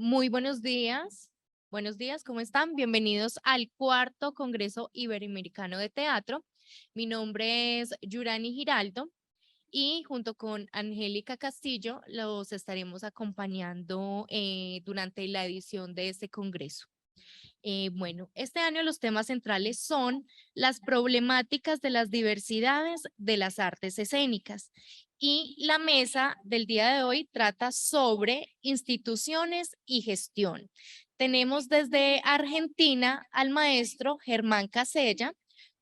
Muy buenos días, ¿cómo están? Bienvenidos al cuarto Congreso Iberoamericano de Teatro. Mi nombre es Yurani Giraldo y junto con Angélica Castillo los estaremos acompañando durante la edición de este Congreso. Bueno, este año los temas centrales son las problemáticas de las diversidades de las artes escénicas y la mesa del día de hoy trata sobre instituciones y gestión. Tenemos desde Argentina al maestro Germán Casella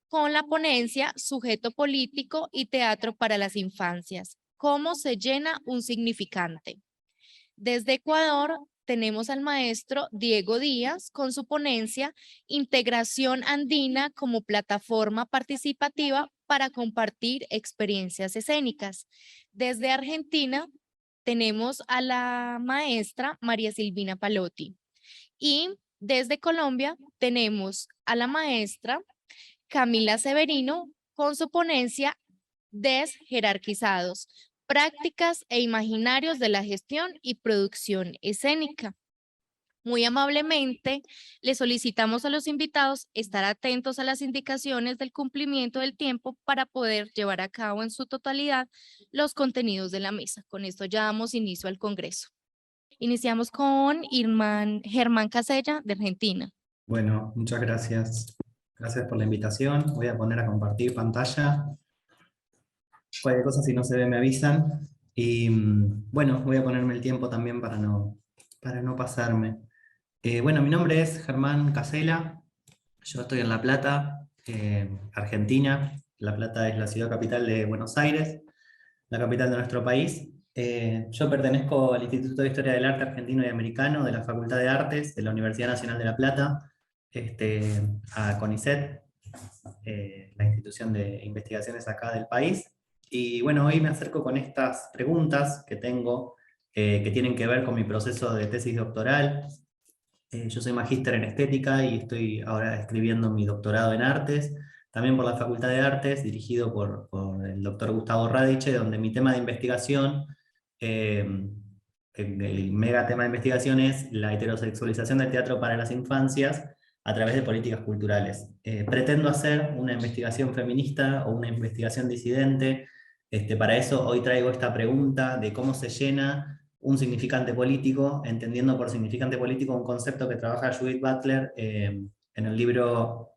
con la ponencia Sujeto político y teatro para las infancias. ¿Cómo se llena un significante? Desde Ecuador tenemos al maestro Diego Díaz con su ponencia Integración Andina como plataforma participativa para compartir experiencias escénicas. Desde Argentina tenemos a la maestra María Silvina Palotti y desde Colombia tenemos a la maestra Camila Severino con su ponencia Desjerarquizados, prácticas e imaginarios de la gestión y producción escénica. Muy amablemente, le solicitamos a los invitados estar atentos a las indicaciones del cumplimiento del tiempo para poder llevar a cabo en su totalidad los contenidos de la mesa. Con esto ya damos inicio al Congreso. Iniciamos con Germán Casella, de Argentina. Bueno, muchas gracias. Gracias por la invitación. Voy a poner a compartir pantalla. Cualquier cosa, si no se ve, me avisan. Y bueno, voy a ponerme el tiempo también para no pasarme. Bueno, mi nombre es Germán Casella. Yo estoy en La Plata, Argentina. La Plata es la ciudad capital de Buenos Aires, la capital de nuestro país. Yo pertenezco al Instituto de Historia del Arte Argentino y Americano de la Facultad de Artes de la Universidad Nacional de La Plata, a CONICET, la institución de investigaciones acá del país. Y bueno, hoy me acerco con estas preguntas que tengo, que tienen que ver con mi proceso de tesis doctoral. Yo soy magíster en estética y estoy ahora escribiendo mi doctorado en artes, también por la Facultad de Artes, dirigido por el doctor Gustavo Radiche, donde mi tema de investigación, el mega tema de investigación es la heterosexualización del teatro para las infancias a través de políticas culturales. Pretendo hacer una investigación feminista o una investigación disidente. Para eso hoy traigo esta pregunta de cómo se llena un significante político, entendiendo por significante político un concepto que trabaja Judith Butler en el libro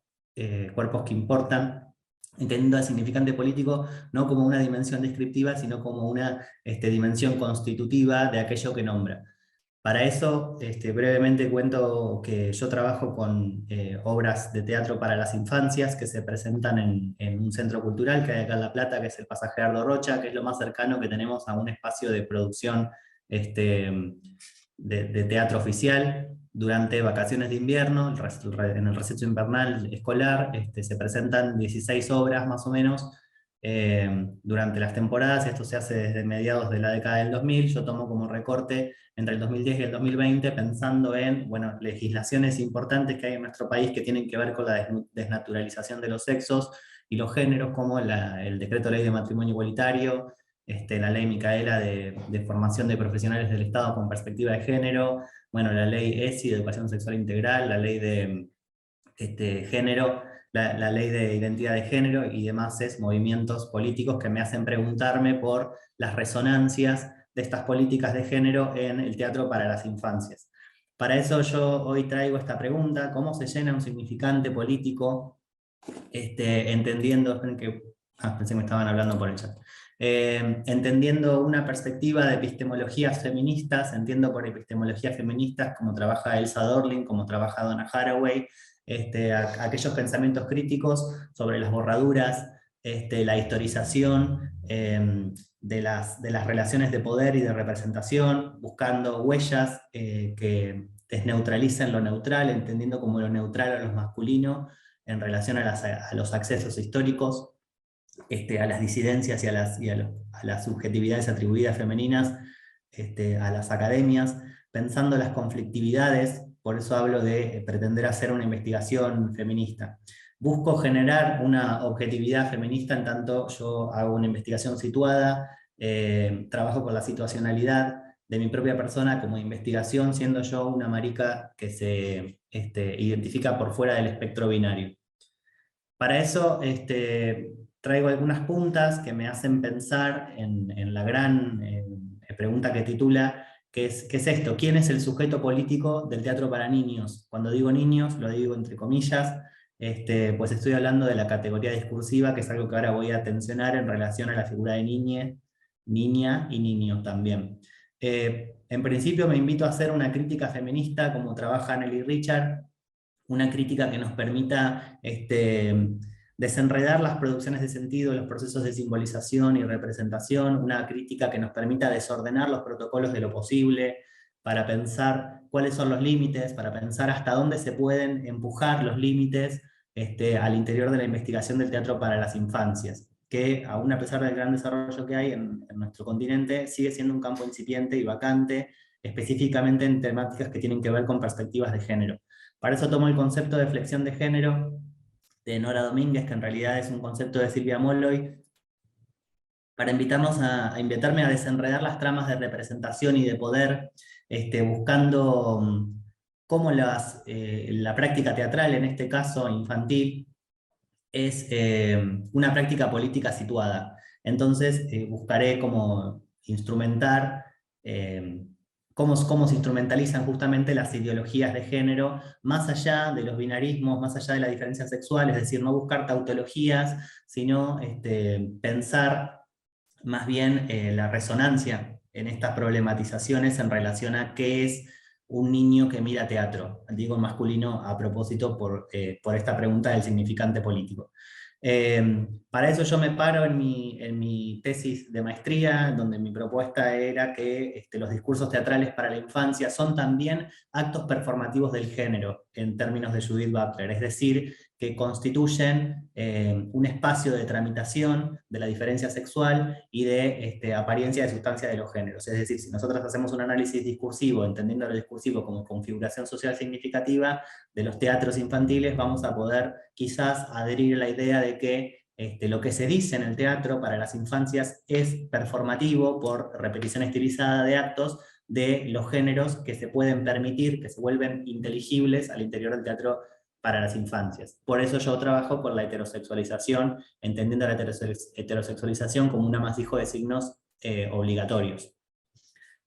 Cuerpos que Importan, entendiendo al significante político no como una dimensión descriptiva, sino como una dimensión constitutiva de aquello que nombra. Para eso, brevemente cuento que yo trabajo con obras de teatro para las infancias que se presentan en un centro cultural que hay acá en La Plata, que es el Pasaje Ardo Rocha, que es lo más cercano que tenemos a un espacio de producción de teatro oficial. Durante vacaciones de invierno, en el receso invernal escolar, se presentan 16 obras más o menos durante las temporadas. Esto se hace desde mediados de la década del 2000. Yo tomo como recorte entre el 2010 y el 2020, pensando en legislaciones importantes que hay en nuestro país que tienen que ver con la desnaturalización de los sexos y los géneros, como el Decreto Ley de Matrimonio Igualitario, la Ley Micaela de formación de profesionales del Estado con perspectiva de género, bueno, la Ley ESI de Educación Sexual Integral, la Ley de género, la Ley de Identidad de Género y demás movimientos políticos que me hacen preguntarme por las resonancias de estas políticas de género en el teatro para las infancias. Para eso yo hoy traigo esta pregunta: ¿cómo se llena un significante político entendiendo que... pensé que me estaban hablando por el chat. Entendiendo una perspectiva de epistemologías feministas, entiendo por epistemologías feministas como trabaja Elsa Dorling, como trabaja Donna Haraway, aquellos pensamientos críticos sobre las borraduras, la historización de las relaciones de poder y de representación, buscando huellas que desneutralicen lo neutral, entendiendo como lo neutral a lo masculino en relación a los accesos históricos, a las disidencias y a las subjetividades atribuidas femeninas, a las academias, pensando las conflictividades. Por eso hablo de pretender hacer una investigación feminista. Busco generar una objetividad feminista en tanto yo hago una investigación situada, trabajo con la situacionalidad de mi propia persona como investigación, siendo yo una marica que se identifica por fuera del espectro binario. Para eso traigo algunas puntas que me hacen pensar en la gran pregunta que titula ¿qué es esto? ¿Quién es el sujeto político del teatro para niños? Cuando digo niños, lo digo entre comillas, pues estoy hablando de la categoría discursiva, que es algo que ahora voy a tensionar en relación a la figura de niña y niño también. En principio me invito a hacer una crítica feminista, como trabaja Nelly Richard, una crítica que nos permita desenredar las producciones de sentido, los procesos de simbolización y representación, una crítica que nos permita desordenar los protocolos de lo posible, para pensar cuáles son los límites, para pensar hasta dónde se pueden empujar los límites al interior de la investigación del teatro para las infancias, que aún a pesar del gran desarrollo que hay en nuestro continente, sigue siendo un campo incipiente y vacante, específicamente en temáticas que tienen que ver con perspectivas de género. Para eso tomo el concepto de flexión de género de Nora Domínguez, que en realidad es un concepto de Silvia Molloy, para invitarme a desenredar las tramas de representación y de poder, buscando cómo la práctica teatral, en este caso infantil, es una práctica política situada. Entonces buscaré cómo instrumentar cómo se instrumentalizan justamente las ideologías de género, más allá de los binarismos, más allá de la diferencia sexual, es decir, no buscar tautologías, sino pensar más bien la resonancia en estas problematizaciones en relación a qué es un niño que mira teatro. Digo masculino a propósito por esta pregunta del significante político. Para eso yo me paro en mi tesis de maestría, donde mi propuesta era que los discursos teatrales para la infancia son también actos performativos del género, en términos de Judith Butler, es decir, que constituyen un espacio de tramitación de la diferencia sexual y de apariencia de sustancia de los géneros. Es decir, si nosotros hacemos un análisis discursivo, entendiendo el discursivo como configuración social significativa de los teatros infantiles, vamos a poder quizás adherir a la idea de que lo que se dice en el teatro para las infancias es performativo por repetición estilizada de actos de los géneros que se pueden permitir, que se vuelven inteligibles al interior del teatro para las infancias. Por eso yo trabajo por la heterosexualización, entendiendo la heterosexualización como un amasijo de signos obligatorios.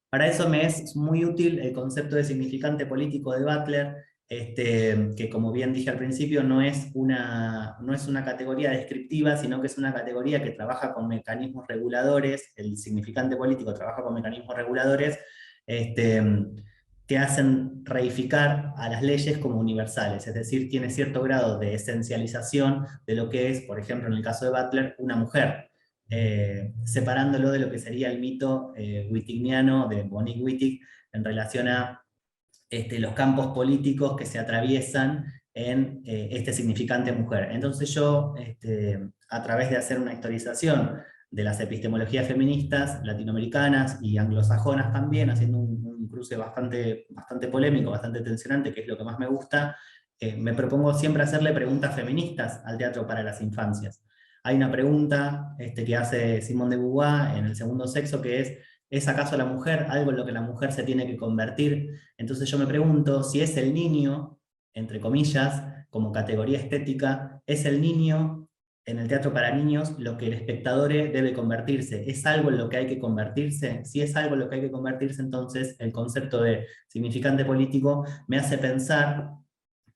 Para eso me es muy útil el concepto de significante político de Butler, que como bien dije al principio no es una categoría descriptiva, sino que es una categoría que trabaja con mecanismos reguladores. El significante político trabaja con mecanismos reguladores que hacen reificar a las leyes como universales, es decir, tiene cierto grado de esencialización de lo que es, por ejemplo, en el caso de Butler, una mujer, separándolo de lo que sería el mito wittigniano de Monique Wittig en relación a los campos políticos que se atraviesan en este significante mujer. Entonces yo, a través de hacer una historización de las epistemologías feministas latinoamericanas y anglosajonas también, haciendo un cruce bastante polémico, bastante tensionante, que es lo que más me gusta, me propongo siempre hacerle preguntas feministas al teatro para las infancias. Hay una pregunta que hace Simone de Beauvoir en El segundo sexo, que ¿es acaso la mujer algo en lo que la mujer se tiene que convertir? Entonces yo me pregunto si es el niño, entre comillas, como categoría estética, es el niño en el teatro para niños lo que el espectador debe convertirse. ¿Es algo en lo que hay que convertirse? Si es algo en lo que hay que convertirse, entonces el concepto de significante político me hace pensar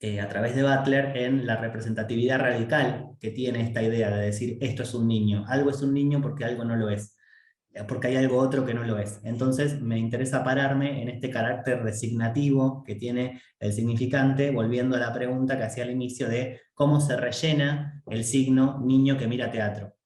a través de Butler en la representatividad radical que tiene esta idea de decir esto es un niño, algo es un niño porque algo no lo es, porque hay algo otro que no lo es. Entonces me interesa pararme en este carácter designativo que tiene el significante, volviendo a la pregunta que hacía al inicio de cómo se rellena el signo niño que mira teatro.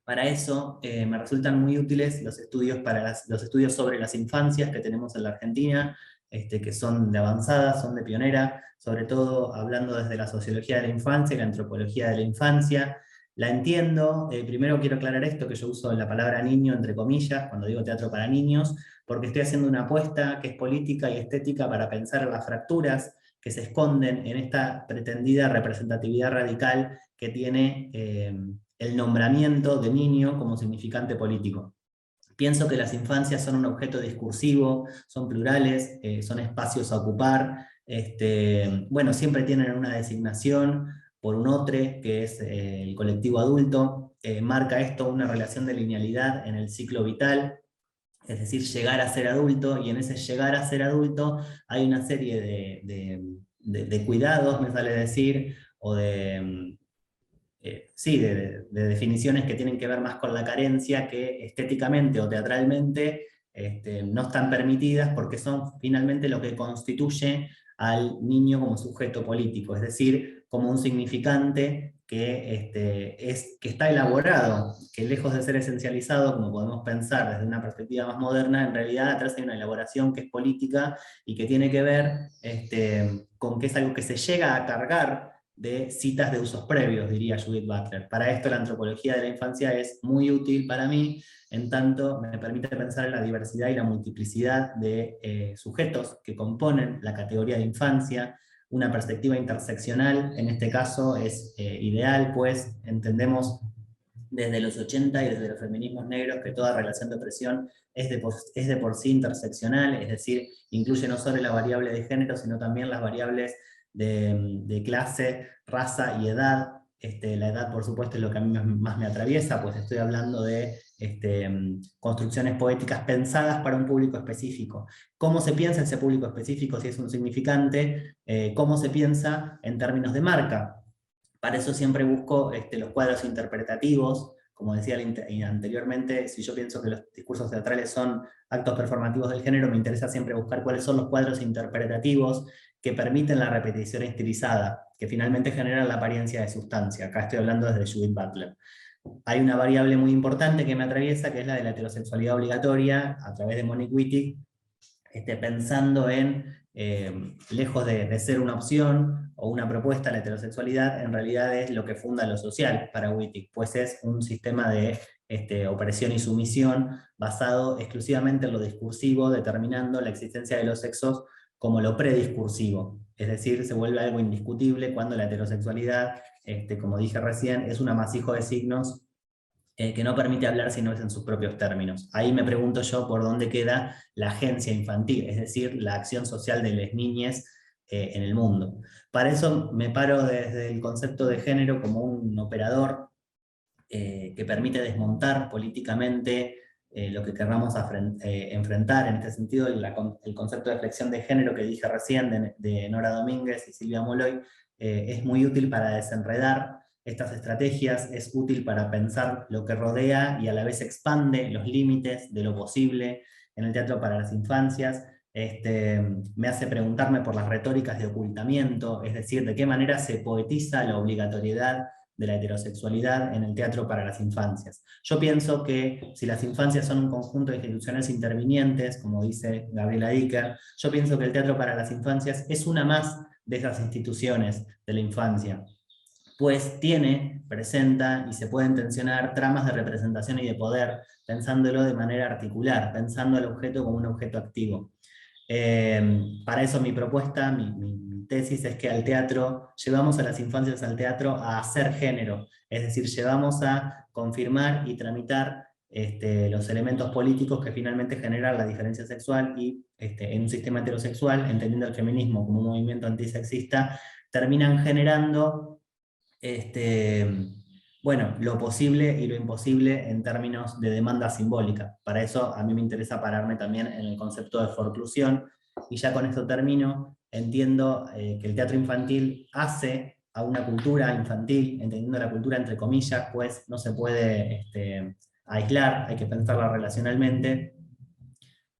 Para eso me resultan muy útiles los estudios sobre las infancias que tenemos en la Argentina, que son de avanzada, son de pionera, sobre todo hablando desde la sociología de la infancia y la antropología de la infancia. La entiendo, primero quiero aclarar esto, que yo uso la palabra niño entre comillas, cuando digo teatro para niños, porque estoy haciendo una apuesta que es política y estética para pensar las fracturas que se esconden en esta pretendida representatividad radical que tiene el nombramiento de niño como significante político. Pienso que las infancias son un objeto discursivo, son plurales, son espacios a ocupar, bueno, siempre tienen una designación por un otro, que es el colectivo adulto, marca esto una relación de linealidad en el ciclo vital, es decir, llegar a ser adulto, y en ese llegar a ser adulto hay una serie de cuidados, me sale decir, o sí, de definiciones que tienen que ver más con la carencia, que estéticamente o teatralmente no están permitidas, porque son finalmente lo que constituye al niño como sujeto político, es decir, como un significante que está elaborado, que lejos de ser esencializado, como podemos pensar desde una perspectiva más moderna, en realidad atrás hay una elaboración que es política y que tiene que ver con que es algo que se llega a cargar de citas de usos previos, diría Judith Butler. Para esto la antropología de la infancia es muy útil para mí, en tanto me permite pensar en la diversidad y la multiplicidad de sujetos que componen la categoría de infancia. Una perspectiva interseccional, en este caso, es ideal, pues entendemos desde los 80 y desde los feminismos negros que toda relación de opresión es de por sí interseccional, es decir, incluye no solo la variable de género, sino también las variables de clase, raza y edad. La edad, por supuesto, es lo que a mí más me atraviesa, pues estoy hablando de construcciones poéticas pensadas para un público específico. ¿Cómo se piensa ese público específico si es un significante? ¿Cómo se piensa en términos de marca? Para eso siempre busco los cuadros interpretativos. Como decía anteriormente, si yo pienso que los discursos teatrales son actos performativos del género, me interesa siempre buscar cuáles son los cuadros interpretativos que permiten la repetición estilizada, que finalmente generan la apariencia de sustancia. Acá estoy hablando desde Judith Butler. Hay una variable muy importante que me atraviesa, que es la de la heterosexualidad obligatoria, a través de Monique Wittig, pensando en, lejos de ser una opción o una propuesta, la heterosexualidad en realidad es lo que funda lo social para Wittig, pues es un sistema de opresión y sumisión basado exclusivamente en lo discursivo, determinando la existencia de los sexos como lo prediscursivo. Es decir, se vuelve algo indiscutible cuando la heterosexualidad, como dije recién, es un amasijo de signos que no permite hablar si no es en sus propios términos. Ahí me pregunto yo por dónde queda la agencia infantil, es decir, la acción social de las niñas en el mundo. Para eso me paro desde el concepto de género como un operador que permite desmontar políticamente lo que querramos enfrentar. En este sentido, el concepto de flexión de género que dije recién de Nora Domínguez y Silvia Molloy es muy útil para desenredar estas estrategias, es útil para pensar lo que rodea y a la vez expande los límites de lo posible en el teatro para las infancias. Me hace preguntarme por las retóricas de ocultamiento, es decir, de qué manera se poetiza la obligatoriedad de la heterosexualidad en el teatro para las infancias. Yo pienso que si las infancias son un conjunto de instituciones intervinientes, como dice Gabriela Dicker, yo pienso que el teatro para las infancias es una más de esas instituciones de la infancia, pues presenta y se pueden tensionar tramas de representación y de poder, pensándolo de manera articular, pensando al objeto como un objeto activo. Para eso mi propuesta, mi tesis es que al teatro, llevamos a las infancias al teatro a hacer género, es decir, llevamos a confirmar y tramitar los elementos políticos que finalmente generan la diferencia sexual y en un sistema heterosexual, entendiendo el feminismo como un movimiento antisexista, terminan generando bueno, lo posible y lo imposible en términos de demanda simbólica. Para eso a mí me interesa pararme también en el concepto de forclusión, y ya con esto termino. Entiendo que el teatro infantil hace a una cultura infantil, entendiendo la cultura entre comillas, pues no se puede aislar, hay que pensarla relacionalmente.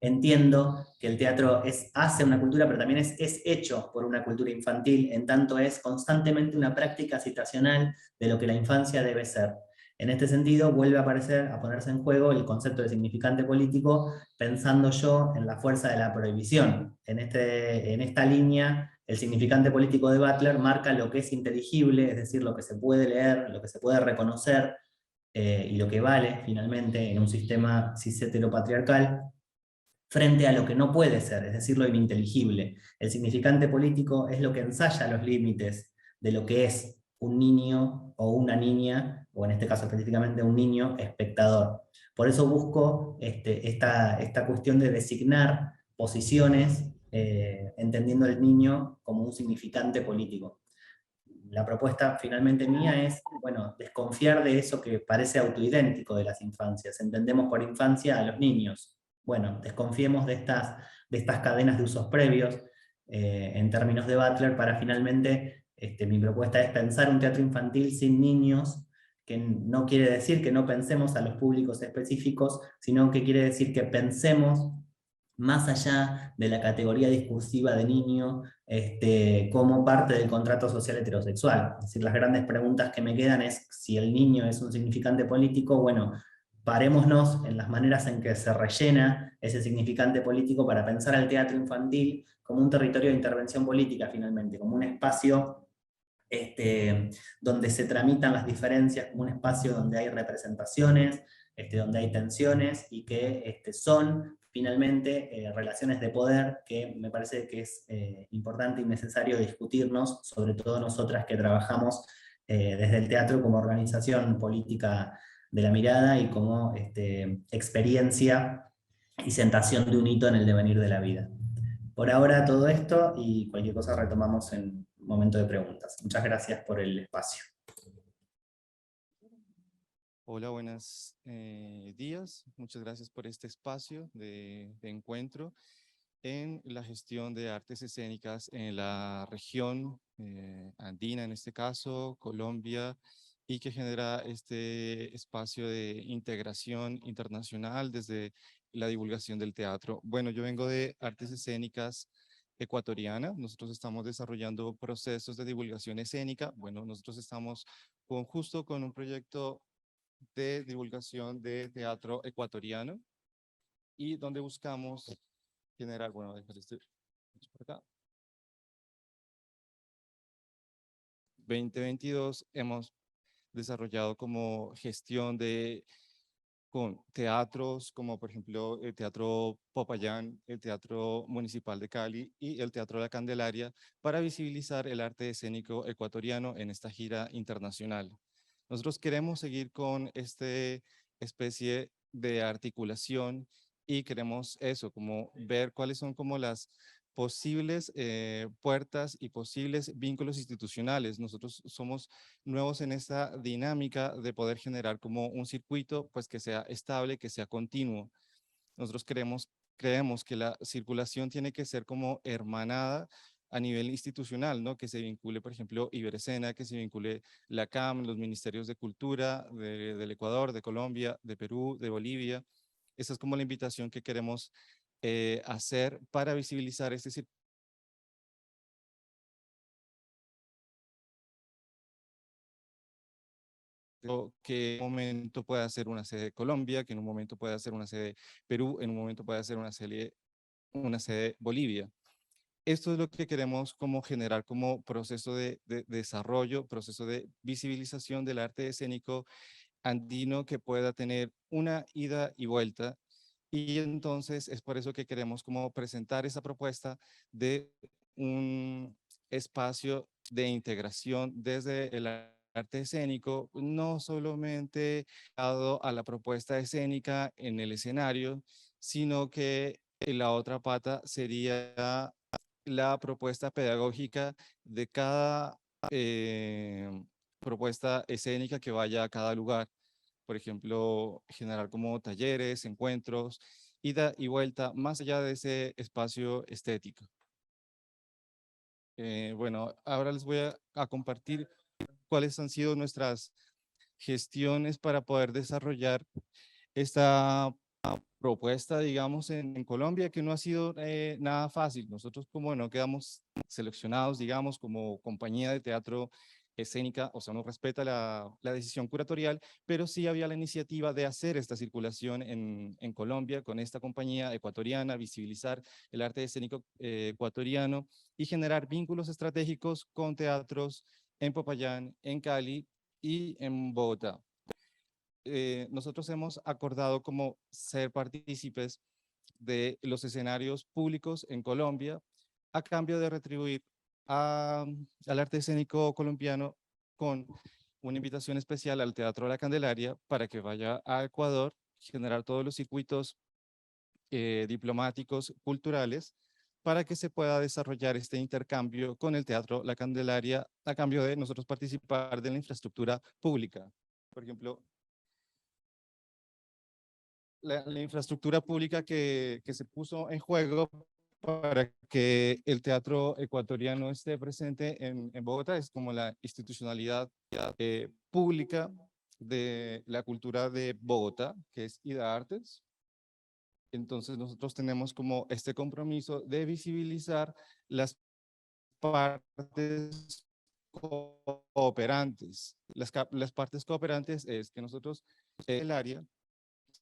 Entiendo que el teatro hace una cultura, pero también es hecho por una cultura infantil, en tanto es constantemente una práctica citacional de lo que la infancia debe ser. En este sentido, vuelve a ponerse en juego el concepto de significante político, pensando yo en la fuerza de la prohibición. En esta línea, el significante político de Butler marca lo que es inteligible, es decir, lo que se puede leer, lo que se puede reconocer, y lo que vale, finalmente, en un sistema cis heteropatriarcal, frente a lo que no puede ser, es decir, lo ininteligible. El significante político es lo que ensaya los límites de lo que es, un niño o una niña, o en este caso específicamente un niño espectador. Por eso busco esta cuestión de designar posiciones, entendiendo al niño como un significante político. La propuesta finalmente mía es, bueno, desconfiar de eso que parece autoidéntico de las infancias. Entendemos por infancia a los niños. Bueno, desconfiemos de estas cadenas de usos previos, en términos de Butler, para finalmente, mi propuesta es pensar un teatro infantil sin niños, que no quiere decir que no pensemos a los públicos específicos, sino que quiere decir que pensemos más allá de la categoría discursiva de niño, como parte del contrato social heterosexual. Es decir, las grandes preguntas que me quedan es si el niño es un significante político. Bueno, parémonos en las maneras en que se rellena ese significante político para pensar al teatro infantil como un territorio de intervención política finalmente, como un espacio donde se tramitan las diferencias, como un espacio donde hay representaciones, donde hay tensiones, y que son finalmente relaciones de poder que me parece que es importante y necesario discutirnos, sobre todo nosotras que trabajamos desde el teatro como organización política de la mirada y como experiencia y sentación de un hito en el devenir de la vida. Por ahora todo esto, y cualquier cosa retomamos en un momento de preguntas. Muchas gracias por el espacio. Hola, buenos días. Muchas gracias por este espacio de encuentro en la gestión de artes escénicas en la región andina, en este caso, Colombia, y que genera este espacio de integración internacional desde la divulgación del teatro. Bueno, yo vengo de artes escénicas ecuatoriana. Nosotros estamos desarrollando procesos de divulgación escénica. Bueno, nosotros estamos justo con un proyecto de divulgación de teatro ecuatoriano y donde buscamos generar, bueno, déjame este por acá. 2022 hemos desarrollado como gestión con teatros como por ejemplo el Teatro Popayán, el Teatro Municipal de Cali y el Teatro La Candelaria para visibilizar el arte escénico ecuatoriano en esta gira internacional. Nosotros queremos seguir con esta especie de articulación y queremos eso, como ver cuáles son como las posibles puertas y posibles vínculos institucionales. Nosotros somos nuevos en esta dinámica de poder generar como un circuito pues que sea estable, que sea continuo. Nosotros creemos que la circulación tiene que ser como hermanada a nivel institucional, ¿no? Que se vincule, por ejemplo, Iberescena, que se vincule la CAM, los ministerios de cultura del Ecuador, de Colombia, de Perú, de Bolivia. Esa es como la invitación que queremos hacer para visibilizar este circuito. Que en un momento pueda ser una sede de Colombia, que en un momento pueda ser una sede de Perú, en un momento pueda ser una sede de Bolivia. Esto es lo que queremos como generar como proceso de desarrollo, proceso de visibilización del arte escénico andino que pueda tener una ida y vuelta. Y entonces es por eso que queremos como presentar esa propuesta de un espacio de integración desde el arte escénico, no solamente dado a la propuesta escénica en el escenario, sino que la otra pata sería la propuesta pedagógica de cada propuesta escénica que vaya a cada lugar. Por ejemplo, generar como talleres, encuentros, ida y vuelta, más allá de ese espacio estético. Bueno, ahora les voy a compartir cuáles han sido nuestras gestiones para poder desarrollar esta propuesta, digamos, en Colombia, que no ha sido nada fácil. Nosotros como no quedamos seleccionados, digamos, como compañía de teatro escénica, o sea, no respeta la decisión curatorial, pero sí había la iniciativa de hacer esta circulación en Colombia con esta compañía ecuatoriana, visibilizar el arte escénico ecuatoriano y generar vínculos estratégicos con teatros en Popayán, en Cali y en Bogotá. Nosotros hemos acordado como ser partícipes de los escenarios públicos en Colombia a cambio de retribuir al arte escénico colombiano con una invitación especial al Teatro La Candelaria para que vaya a Ecuador, generar todos los circuitos diplomáticos, culturales, para que se pueda desarrollar este intercambio con el Teatro La Candelaria a cambio de nosotros participar de la infraestructura pública. Por ejemplo, la infraestructura pública que se puso en juego para que el teatro ecuatoriano esté presente en Bogotá es como la institucionalidad pública de la cultura de Bogotá, que es IDA Artes. Entonces nosotros tenemos como este compromiso de visibilizar las partes cooperantes. Las partes cooperantes es que nosotros, el área,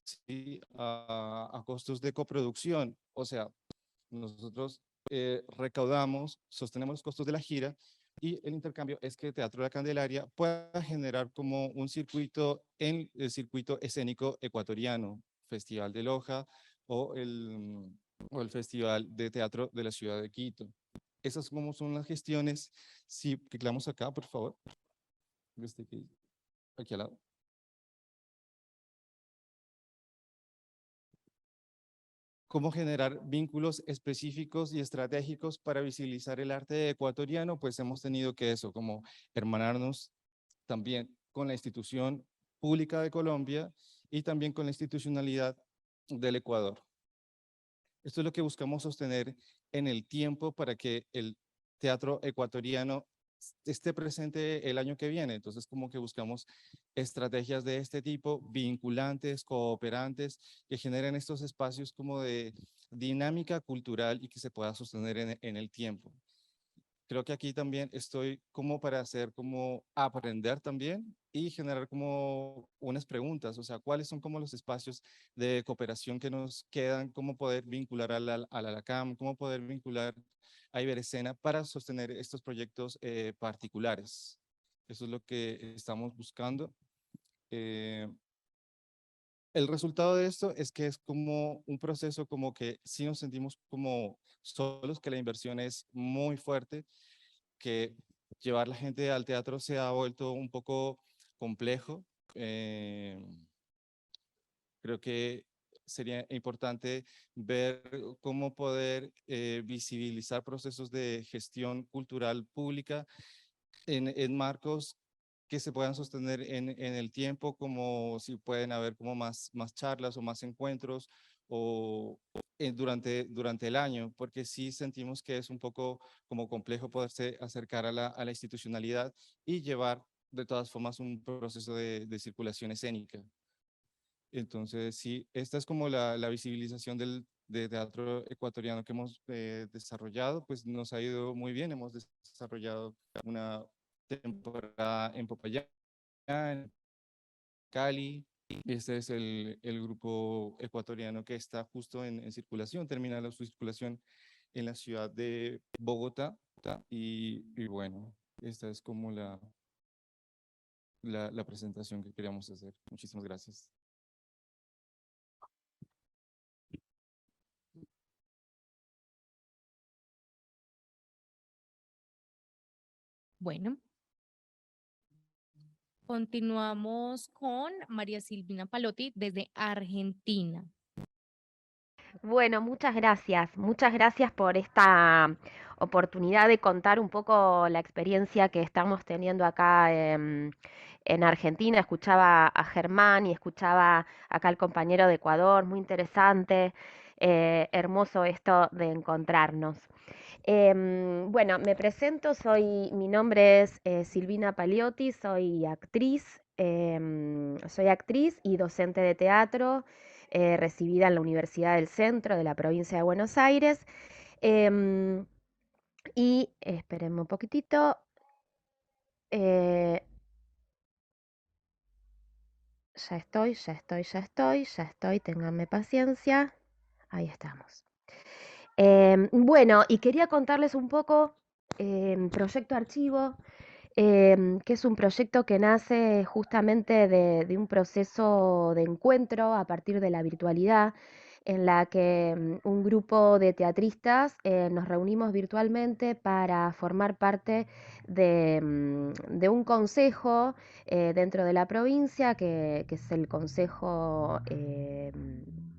¿sí? A costos de coproducción, o sea, nosotros recaudamos, sostenemos los costos de la gira y el intercambio es que el Teatro de la Candelaria pueda generar como un circuito en el circuito escénico ecuatoriano, Festival de Loja o el Festival de Teatro de la Ciudad de Quito. Esas como son las gestiones. Si clicamos acá, por favor. Aquí al lado. ¿Cómo generar vínculos específicos y estratégicos para visibilizar el arte ecuatoriano? Pues hemos tenido que eso, como hermanarnos también con la institución pública de Colombia y también con la institucionalidad del Ecuador. Esto es lo que buscamos sostener en el tiempo para que el teatro ecuatoriano esté presente el año que viene. Entonces, como que buscamos estrategias de este tipo, vinculantes, cooperantes, que generen estos espacios como de dinámica cultural y que se pueda sostener en el tiempo. Creo que aquí también estoy como para hacer como aprender también y generar como unas preguntas, o sea, cuáles son como los espacios de cooperación que nos quedan, cómo poder vincular a la LACAM, cómo poder vincular a Iberescena para sostener estos proyectos particulares. Eso es lo que estamos buscando. El resultado de esto es que es como un proceso como que sí nos sentimos como solos, que la inversión es muy fuerte, que llevar la gente al teatro se ha vuelto un poco complejo. Creo que sería importante ver cómo poder visibilizar procesos de gestión cultural pública en marcos que se puedan sostener en el tiempo, como si pueden haber como más charlas o más encuentros o durante el año, porque sí sentimos que es un poco como complejo poderse acercar a la institucionalidad y llevar de todas formas un proceso de circulación escénica. Entonces, sí, esta es como la visibilización de teatro ecuatoriano que hemos desarrollado, pues nos ha ido muy bien, hemos desarrollado una temporada en Popayán, en Cali. Este es el grupo ecuatoriano que está justo en circulación, termina su circulación en la ciudad de Bogotá. Y bueno, esta es como la presentación que queríamos hacer. Muchísimas gracias. Bueno, continuamos con María Silvina Palotti desde Argentina. Bueno, muchas gracias por esta oportunidad de contar un poco la experiencia que estamos teniendo acá en Argentina. Escuchaba a Germán y escuchaba acá al compañero de Ecuador, muy interesante, hermoso esto de encontrarnos. Bueno, me presento, mi nombre es Silvina Paliotti, soy actriz y docente de teatro, recibida en la Universidad del Centro de la provincia de Buenos Aires. Y espérenme un poquitito. Ya estoy, ténganme paciencia. Ahí estamos. Bueno, y quería contarles un poco Proyecto Archivo, que es un proyecto que nace justamente de un proceso de encuentro a partir de la virtualidad en la que un grupo de teatristas nos reunimos virtualmente para formar parte de un consejo dentro de la provincia, que es el Consejo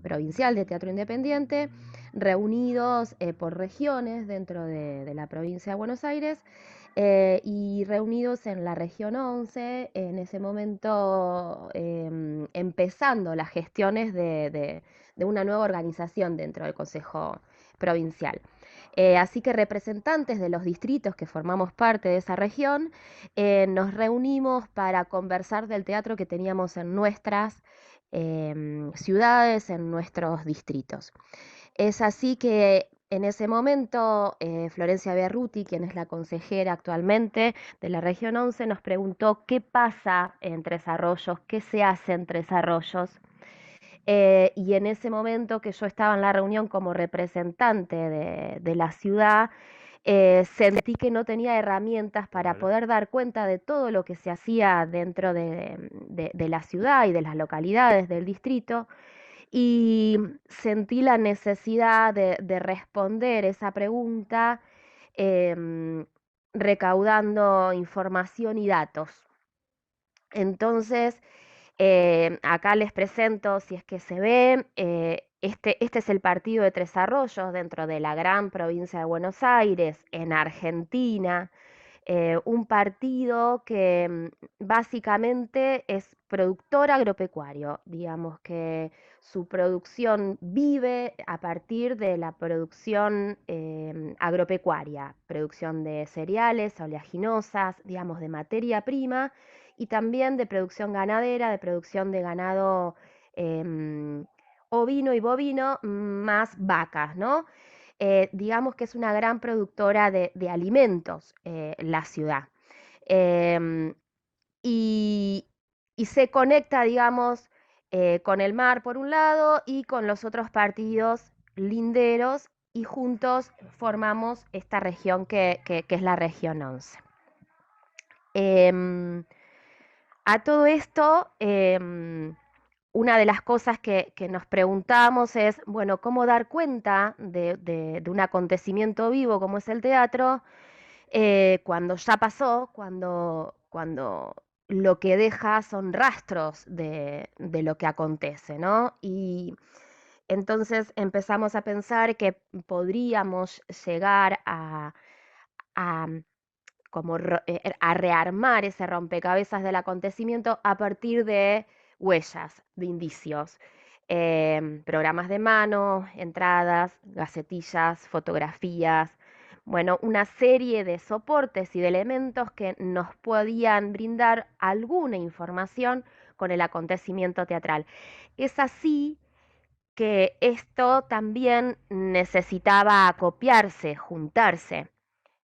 Provincial de Teatro Independiente, reunidos por regiones dentro de la provincia de Buenos Aires. Y reunidos en la región 11, en ese momento empezando las gestiones de una nueva organización dentro del Consejo Provincial. Así que representantes de los distritos que formamos parte de esa región, nos reunimos para conversar del teatro que teníamos en nuestras ciudades, en nuestros distritos. Es así que en ese momento Florencia Berruti, quien es la consejera actualmente de la región 11, nos preguntó qué pasa en Tres Arroyos, qué se hace en Tres Arroyos. Y en ese momento que yo estaba en la reunión como representante de la ciudad, sentí que no tenía herramientas para poder dar cuenta de todo lo que se hacía dentro de la ciudad y de las localidades del distrito, y sentí la necesidad de responder esa pregunta em, recaudando información y datos. Entonces, acá les presento, si es que se ve, este es el partido de Tres Arroyos dentro de la gran provincia de Buenos Aires, en Argentina. Un partido que básicamente es productor agropecuario, digamos que su producción vive a partir de la producción agropecuaria, producción de cereales, oleaginosas, digamos, de materia prima, y también de producción ganadera, de producción de ganado ovino y bovino, más vacas, ¿no? Digamos que es una gran productora de alimentos la ciudad. Em, y, y se conecta, digamos, con el mar por un lado y con los otros partidos linderos, y juntos formamos esta región que es la región 11. A todo esto, una de las cosas que nos preguntamos es, bueno, ¿cómo dar cuenta de un acontecimiento vivo como es el teatro cuando ya pasó, cuando lo que deja son rastros de lo que acontece, ¿no? Y entonces empezamos a pensar que podríamos llegar a como a rearmar ese rompecabezas del acontecimiento a partir de huellas, de indicios, programas de mano, entradas, gacetillas, fotografías, bueno, una serie de soportes y de elementos que nos podían brindar alguna información con el acontecimiento teatral. Es así que esto también necesitaba acopiarse, juntarse.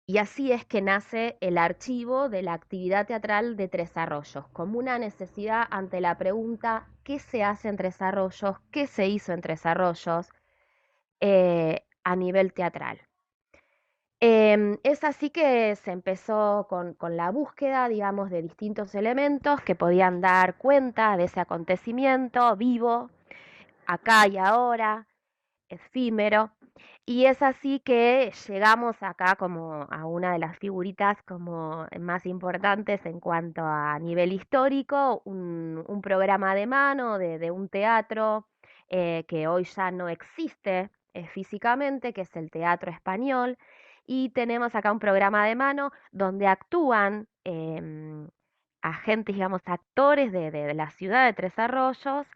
Y así es que nace el archivo de la actividad teatral de Tres Arroyos, como una necesidad ante la pregunta ¿qué se hace en Tres Arroyos? ¿Qué se hizo en Tres Arroyos a nivel teatral? Es así que se empezó con la búsqueda, digamos, de distintos elementos que podían dar cuenta de ese acontecimiento vivo, acá y ahora, efímero. Y es así que llegamos acá como a una de las figuritas como más importantes en cuanto a nivel histórico, un programa de mano de un teatro que hoy ya no existe físicamente, que es el Teatro Español. Y tenemos acá un programa de mano donde actúan agentes, digamos, actores de la ciudad de Tres Arroyos,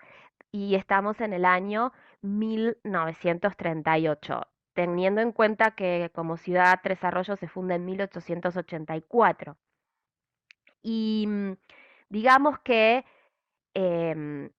y estamos en el año 1938, teniendo en cuenta que como ciudad Tres Arroyos se funda en 1884. Y digamos que em,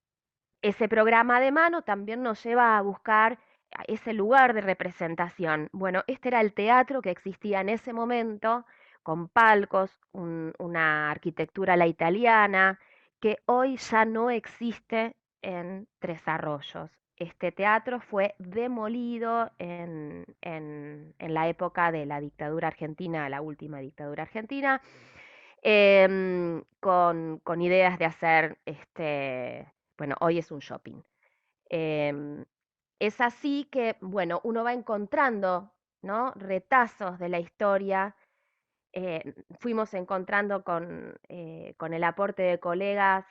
ese programa de mano también nos lleva a buscar ese lugar de representación. Bueno, este era el teatro que existía en ese momento, con palcos, una arquitectura a la italiana, que hoy ya no existe en Tres Arroyos. Este teatro fue demolido en la época de la dictadura argentina, la última dictadura argentina, con ideas de hacer, bueno, hoy es un shopping. Em, Es así que, bueno, uno va encontrando, ¿no?, retazos de la historia. Fuimos encontrando con el aporte de colegas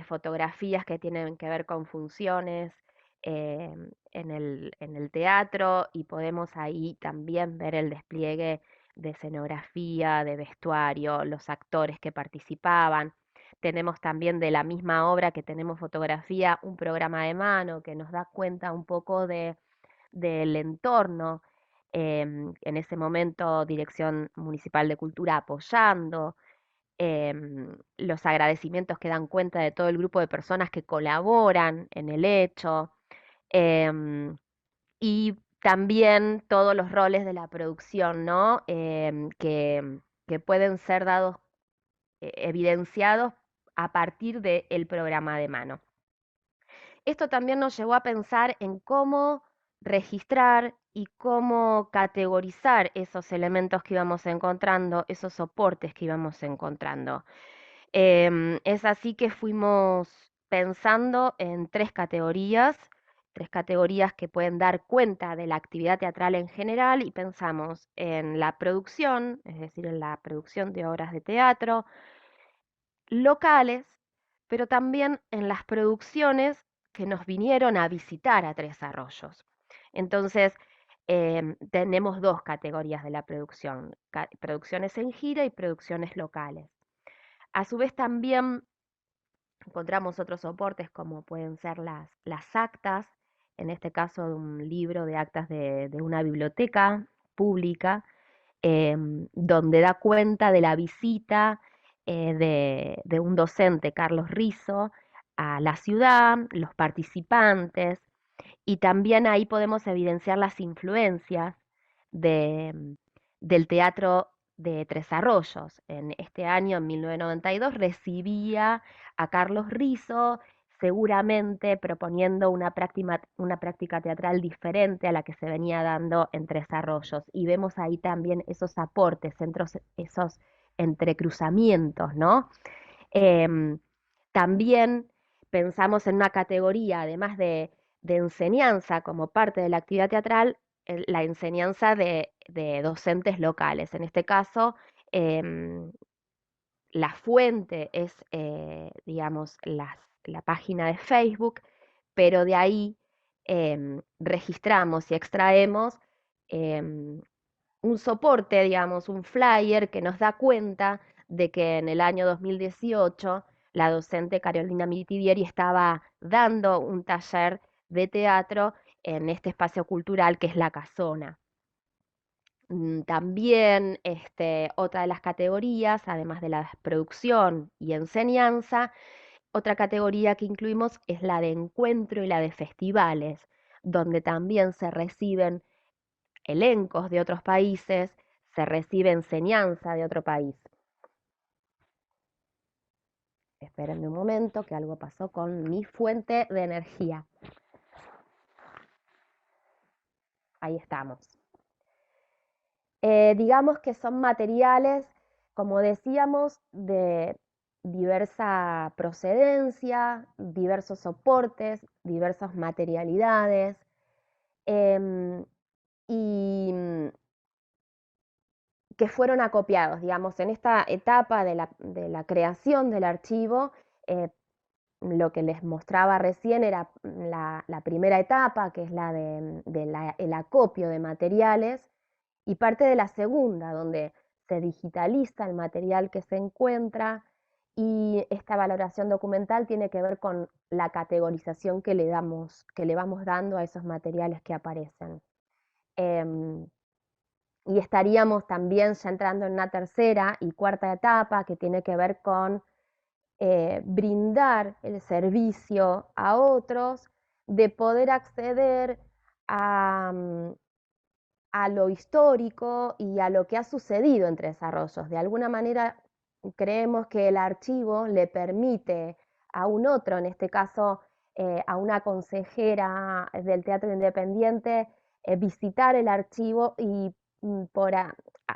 fotografías que tienen que ver con funciones en el teatro, y podemos ahí también ver el despliegue de escenografía, de vestuario, los actores que participaban. Tenemos también, de la misma obra que tenemos fotografía, un programa de mano que nos da cuenta un poco del entorno. En ese momento, Dirección Municipal de Cultura apoyando, los agradecimientos que dan cuenta de todo el grupo de personas que colaboran en el hecho, em, y también todos los roles de la producción, ¿no? Que pueden ser dados, evidenciados a partir del programa de mano. Esto también nos llevó a pensar en cómo registrar y cómo categorizar esos elementos que íbamos encontrando, esos soportes que íbamos encontrando. Es así que fuimos pensando en tres categorías que pueden dar cuenta de la actividad teatral en general, y pensamos en la producción, es decir, en la producción de obras de teatro locales, pero también en las producciones que nos vinieron a visitar a Tres Arroyos. Entonces, tenemos dos categorías de la producción: producciones en gira y producciones locales. A su vez, también encontramos otros soportes, como pueden ser las actas, en este caso de un libro de actas de una biblioteca pública, donde da cuenta de la visita de un docente, Carlos Rizo, a la ciudad, los participantes, y también ahí podemos evidenciar las influencias de, del teatro de Tres Arroyos. En este año, en 1992, recibía a Carlos Rizo, seguramente proponiendo una práctica teatral diferente a la que se venía dando en Tres Arroyos. Y vemos ahí también esos aportes, esos entrecruzamientos, ¿no? Em, También pensamos en una categoría, además de enseñanza como parte de la actividad teatral, la enseñanza de docentes locales. En este caso, em, la fuente es, digamos, la página de Facebook, pero de ahí registramos y extraemos em, un soporte, digamos, un flyer que nos da cuenta de que en el año 2018 la docente Carolina Mitivieri estaba dando un taller de teatro en este espacio cultural que es La Casona. También otra de las categorías, además de la producción y enseñanza, otra categoría que incluimos es la de encuentro y la de festivales, donde también se reciben elencos de otros países, se recibe enseñanza de otro país. Espérenme un momento, que algo pasó con mi fuente de energía. Ahí estamos. Digamos que son materiales, como decíamos, de diversa procedencia, diversos soportes, diversas materialidades, y que fueron acopiados, digamos, en esta etapa de la creación del archivo. Lo que les mostraba recién era la primera etapa, que es la del acopio de materiales, y parte de la segunda, donde se digitaliza el material que se encuentra, y esta valoración documental tiene que ver con la categorización que le vamos dando a esos materiales que aparecen. Y estaríamos también ya entrando en una tercera y cuarta etapa, que tiene que ver con brindar el servicio a otros, de poder acceder a lo histórico y a lo que ha sucedido en Tres Arroyos. De alguna manera creemos que el archivo le permite a un otro, en este caso a una consejera del Teatro Independiente, visitar el archivo y por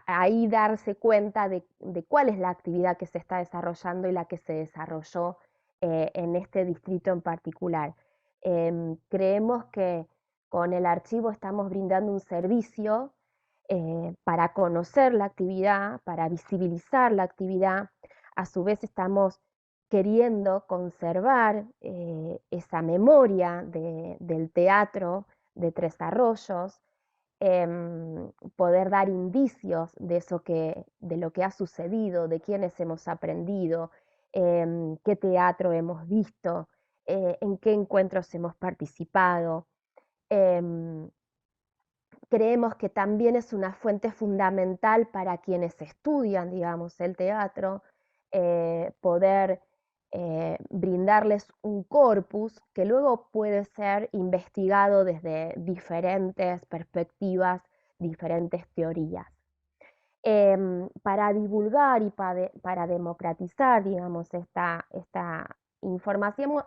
ahí darse cuenta de cuál es la actividad que se está desarrollando y la que se desarrolló en este distrito en particular. Creemos que con el archivo estamos brindando un servicio para conocer la actividad, para visibilizar la actividad. A su vez estamos queriendo conservar esa memoria del teatro de Tres Arroyos, poder dar indicios de de lo que ha sucedido, de quiénes hemos aprendido, qué teatro hemos visto, en qué encuentros hemos participado. Creemos que también es una fuente fundamental para quienes estudian, digamos, el teatro, poder brindarles un corpus que luego puede ser investigado desde diferentes perspectivas, diferentes teorías. Para divulgar y para democratizar, digamos, esta información,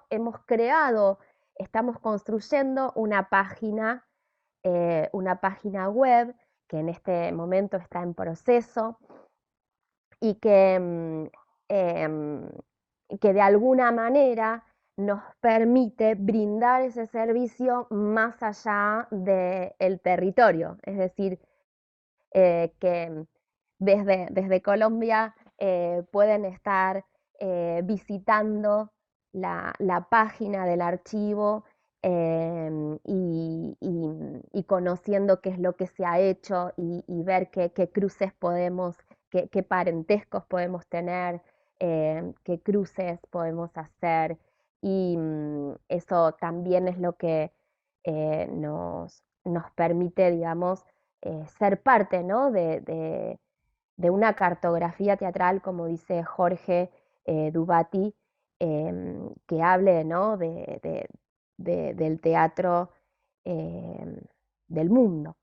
estamos construyendo una página web que en este momento está en proceso y que de alguna manera nos permite brindar ese servicio más allá del territorio, es decir, que desde Colombia pueden estar visitando la página del archivo y conociendo qué es lo que se ha hecho y ver qué cruces qué parentescos podemos tener, qué cruces podemos hacer. Y eso también es lo que nos permite, digamos, ser parte, ¿no? de una cartografía teatral, como dice Jorge Dubati, que hable, ¿no? del teatro del mundo.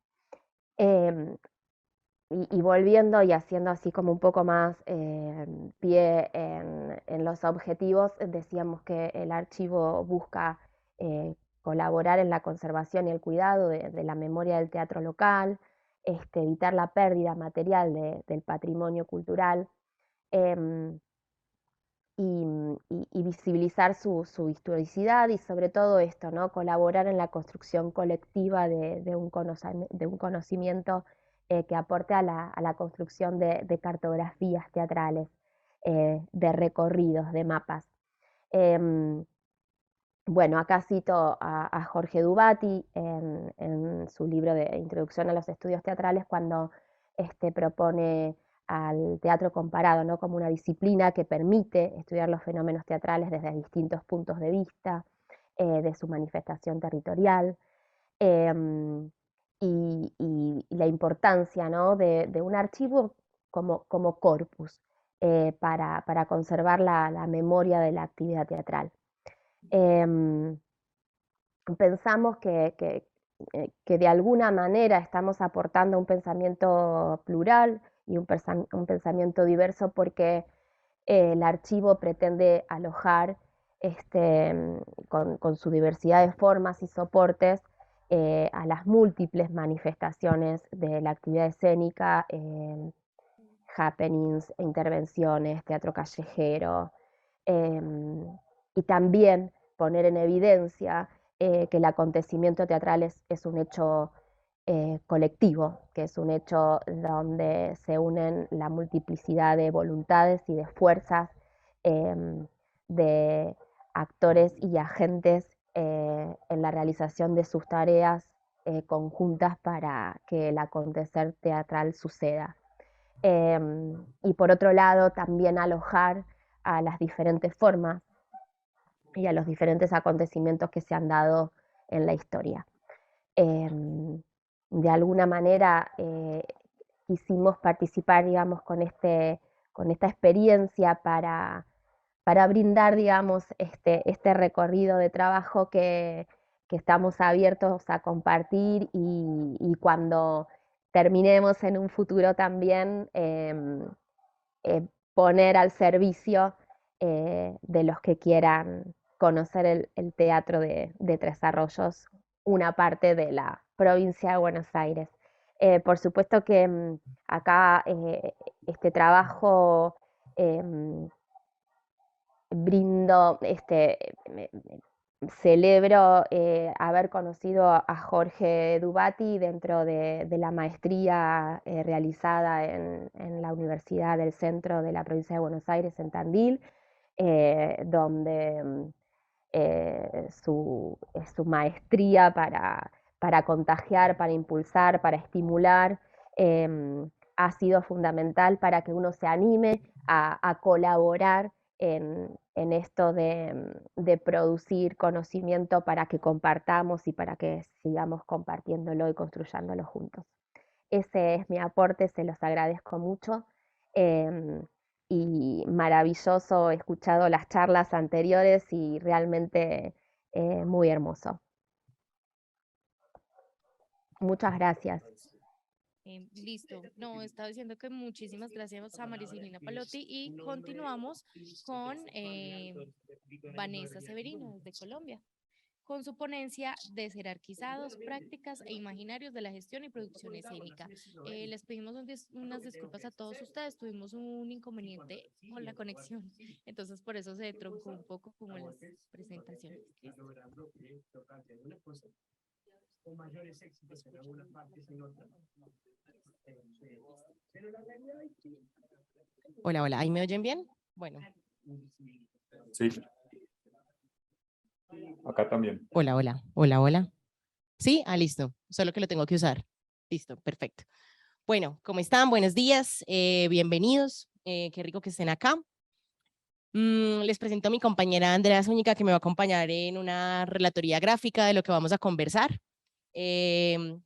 Y volviendo y haciendo así como un poco más pie en los objetivos, decíamos que el archivo busca colaborar en la conservación y el cuidado de la memoria del teatro local, evitar la pérdida material del patrimonio cultural, em, y visibilizar su historicidad y sobre todo esto, ¿no? Colaborar en la construcción colectiva de un conocimiento que aporte a la construcción de cartografías teatrales, de recorridos, de mapas. Bueno, acá cito a Jorge Dubati en su libro de Introducción a los Estudios Teatrales cuando propone al teatro comparado, ¿no? Como una disciplina que permite estudiar los fenómenos teatrales desde distintos puntos de vista, de su manifestación territorial, y la importancia, ¿no? de un archivo como corpus para conservar la memoria de la actividad teatral. Pensamos que de alguna manera estamos aportando un pensamiento plural y un pensamiento diverso porque el archivo pretende alojar con su diversidad de formas y soportes a las múltiples manifestaciones de la actividad escénica, happenings, intervenciones, teatro callejero, y también poner en evidencia que el acontecimiento teatral es un hecho colectivo, que es un hecho donde se unen la multiplicidad de voluntades y de fuerzas de actores y agentes en la realización de sus tareas conjuntas para que el acontecer teatral suceda. Y por otro lado, también alojar a las diferentes formas y a los diferentes acontecimientos que se han dado en la historia. De alguna manera quisimos participar, digamos, con esta experiencia para brindar, digamos, este recorrido de trabajo que estamos abiertos a compartir y cuando terminemos en un futuro también poner al servicio de los que quieran conocer el teatro de Tres Arroyos, una parte de la provincia de Buenos Aires. Por supuesto que acá este trabajo brindo celebro haber conocido a Jorge Dubati dentro de la maestría realizada en la Universidad del Centro de la Provincia de Buenos Aires, en Tandil, donde su maestría para contagiar, para impulsar, para estimular, ha sido fundamental para que uno se anime a colaborar en esto de producir conocimiento para que compartamos y para que sigamos compartiéndolo y construyéndolo juntos. Ese es mi aporte, se los agradezco mucho. Y maravilloso, he escuchado las charlas anteriores y realmente muy hermoso. Muchas gracias. Listo. No, estaba diciendo que muchísimas gracias a Maricelina Palotti y continuamos con Vanessa Severino desde Colombia, con su ponencia de jerarquizados, prácticas e imaginarios de la gestión y producción escénica. Les pedimos unas disculpas a todos ustedes, tuvimos un inconveniente con la conexión, entonces por eso se truncó un poco como las presentaciones. ¿Listo? Con mayores éxitos en algunas partes y en otras. Hola, hola, ¿ahí me oyen bien? Bueno. Sí. Acá también. Hola, hola, hola, hola. ¿Sí? Ah, listo. Solo que lo tengo que usar. Listo, perfecto. Bueno, ¿cómo están? Buenos días, bienvenidos. Qué rico que estén acá. Les presento a mi compañera Andrea Zúñiga, que me va a acompañar en una relatoría gráfica de lo que vamos a conversar.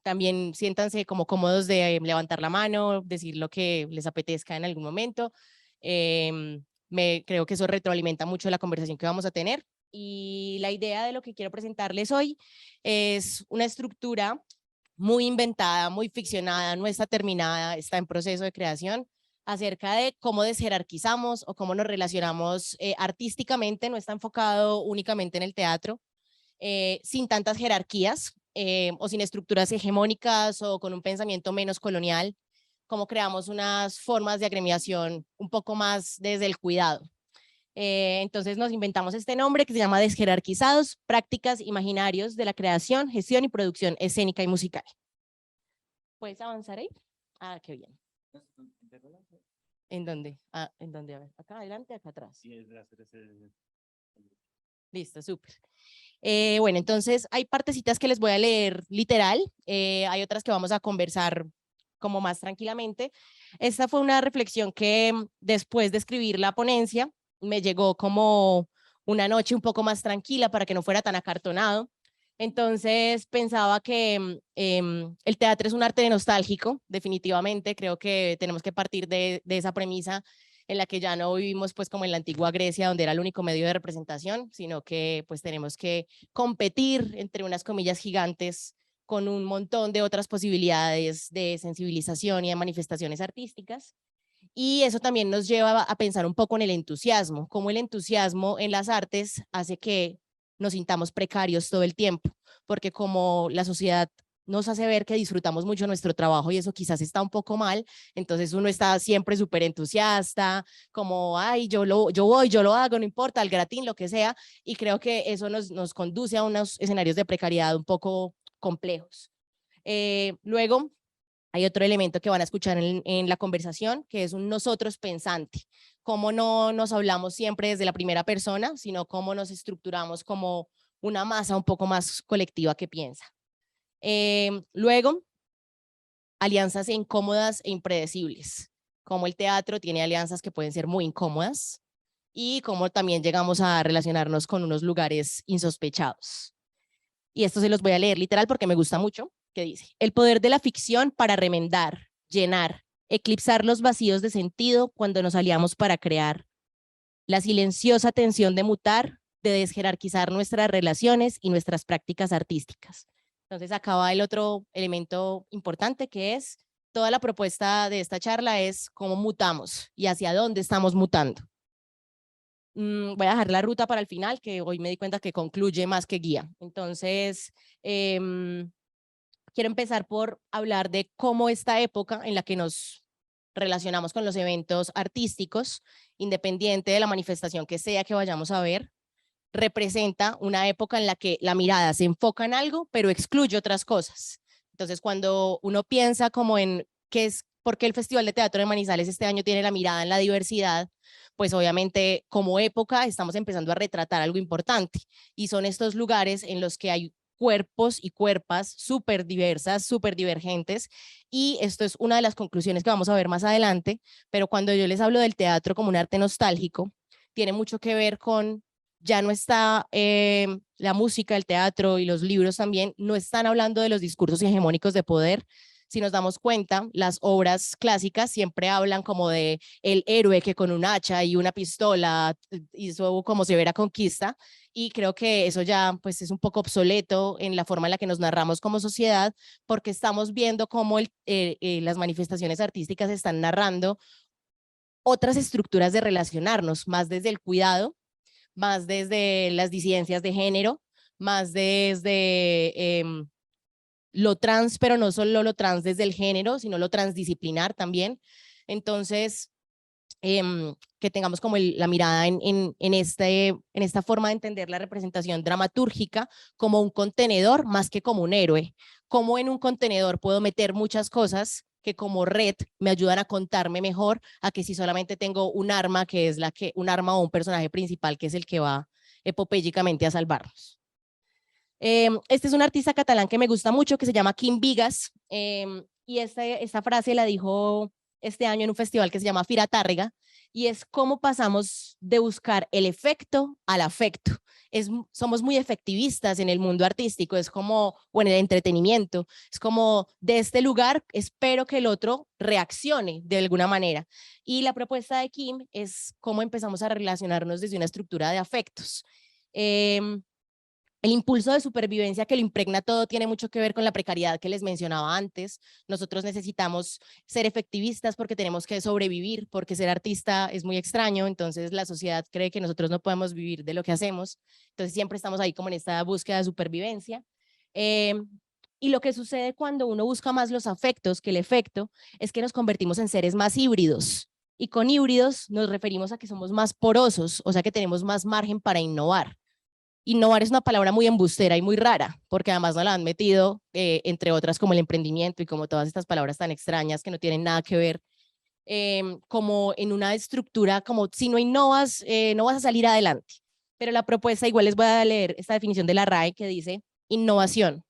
También siéntanse como cómodos de levantar la mano, decir lo que les apetezca en algún momento. Creo que eso retroalimenta mucho la conversación que vamos a tener. Y la idea de lo que quiero presentarles hoy es una estructura muy inventada, muy ficcionada, no está terminada, está en proceso de creación, acerca de cómo desjerarquizamos o cómo nos relacionamos artísticamente, no está enfocado únicamente en el teatro, sin tantas jerarquías o sin estructuras hegemónicas o con un pensamiento menos colonial, cómo creamos unas formas de agremiación un poco más desde el cuidado. Entonces nos inventamos este nombre que se llama Desjerarquizados, prácticas imaginarios de la creación, gestión y producción escénica y musical. ¿Puedes avanzar ahí? Ah, qué bien. ¿En dónde? Ah, ¿en dónde? A ver, acá adelante, acá atrás. Listo, súper. Bueno, entonces hay partecitas que les voy a leer literal, hay otras que vamos a conversar como más tranquilamente. Esta fue una reflexión que después de escribir la ponencia me llegó como una noche un poco más tranquila para que no fuera tan acartonado. Entonces pensaba que el teatro es un arte nostálgico, definitivamente. Creo que tenemos que partir de esa premisa en la que ya no vivimos pues como en la antigua Grecia, donde era el único medio de representación, sino que pues tenemos que competir entre unas comillas gigantes con un montón de otras posibilidades de sensibilización y de manifestaciones artísticas. Y eso también nos lleva a pensar un poco en el entusiasmo, cómo el entusiasmo en las artes hace que nos sintamos precarios todo el tiempo, porque como la sociedad nos hace ver que disfrutamos mucho nuestro trabajo y eso quizás está un poco mal, entonces uno está siempre súper entusiasta, como, ay, yo voy, yo lo hago, no importa, el gratín, lo que sea, y creo que eso nos conduce a unos escenarios de precariedad un poco complejos. Luego, hay otro elemento que van a escuchar en la conversación, que es un nosotros pensante, cómo no nos hablamos siempre desde la primera persona, sino cómo nos estructuramos como una masa un poco más colectiva que piensa. Luego, alianzas incómodas e impredecibles, como el teatro tiene alianzas que pueden ser muy incómodas y cómo también llegamos a relacionarnos con unos lugares insospechados. Y esto se los voy a leer literal porque me gusta mucho, que dice: el poder de la ficción para remendar, llenar, eclipsar los vacíos de sentido cuando nos aliamos para crear, la silenciosa tensión de mutar, de desjerarquizar nuestras relaciones y nuestras prácticas artísticas. Entonces acá va el otro elemento importante, que es toda la propuesta de esta charla es cómo mutamos y hacia dónde estamos mutando. Voy a dejar la ruta para el final, que hoy me di cuenta que concluye más que guía. Entonces, quiero empezar por hablar de cómo esta época en la que nos relacionamos con los eventos artísticos, independiente de la manifestación que sea que vayamos a ver, representa una época en la que la mirada se enfoca en algo, pero excluye otras cosas. Entonces, cuando uno piensa como en por qué el Festival de Teatro de Manizales este año tiene la mirada en la diversidad, pues obviamente como época estamos empezando a retratar algo importante, y son estos lugares en los que hay cuerpos y cuerpas súper diversas, súper divergentes, y esto es una de las conclusiones que vamos a ver más adelante, pero cuando yo les hablo del teatro como un arte nostálgico, tiene mucho que ver con, ya no está la música, el teatro y los libros también, no están hablando de los discursos hegemónicos de poder. Si nos damos cuenta, las obras clásicas siempre hablan como de el héroe que con un hacha y una pistola hizo como severa conquista, y creo que eso ya pues es un poco obsoleto en la forma en la que nos narramos como sociedad, porque estamos viendo cómo las manifestaciones artísticas están narrando otras estructuras de relacionarnos, más desde el cuidado, más desde las disidencias de género, más desde lo trans, pero no solo lo trans desde el género, sino lo transdisciplinar también. Entonces, que tengamos como la mirada en esta forma de entender la representación dramatúrgica como un contenedor más que como un héroe. Como en un contenedor puedo meter muchas cosas que como red me ayudan a contarme mejor, a que si solamente tengo un arma, que es un arma o un personaje principal que es el que va epopélicamente a salvarnos. Este es un artista catalán que me gusta mucho, que se llama Quim Vigas, y esta frase la dijo este año en un festival que se llama Fira Tàrrega, y es cómo pasamos de buscar el efecto al afecto. Somos muy efectivistas en el mundo artístico, es como, o en el entretenimiento, es como de este lugar espero que el otro reaccione de alguna manera. Y la propuesta de Kim es cómo empezamos a relacionarnos desde una estructura de afectos. El impulso de supervivencia que lo impregna todo tiene mucho que ver con la precariedad que les mencionaba antes. Nosotros necesitamos ser efectivistas porque tenemos que sobrevivir, porque ser artista es muy extraño, entonces la sociedad cree que nosotros no podemos vivir de lo que hacemos, entonces siempre estamos ahí como en esta búsqueda de supervivencia. Y lo que sucede cuando uno busca más los afectos que el efecto es que nos convertimos en seres más híbridos, y con híbridos nos referimos a que somos más porosos, o sea que tenemos más margen para innovar. Innovar es una palabra muy embustera y muy rara, porque además nos la han metido, entre otras, como el emprendimiento y como todas estas palabras tan extrañas que no tienen nada que ver, como en una estructura, como si no innovas, no vas a salir adelante. Pero la propuesta, igual les voy a leer esta definición de la RAE que dice: innovación,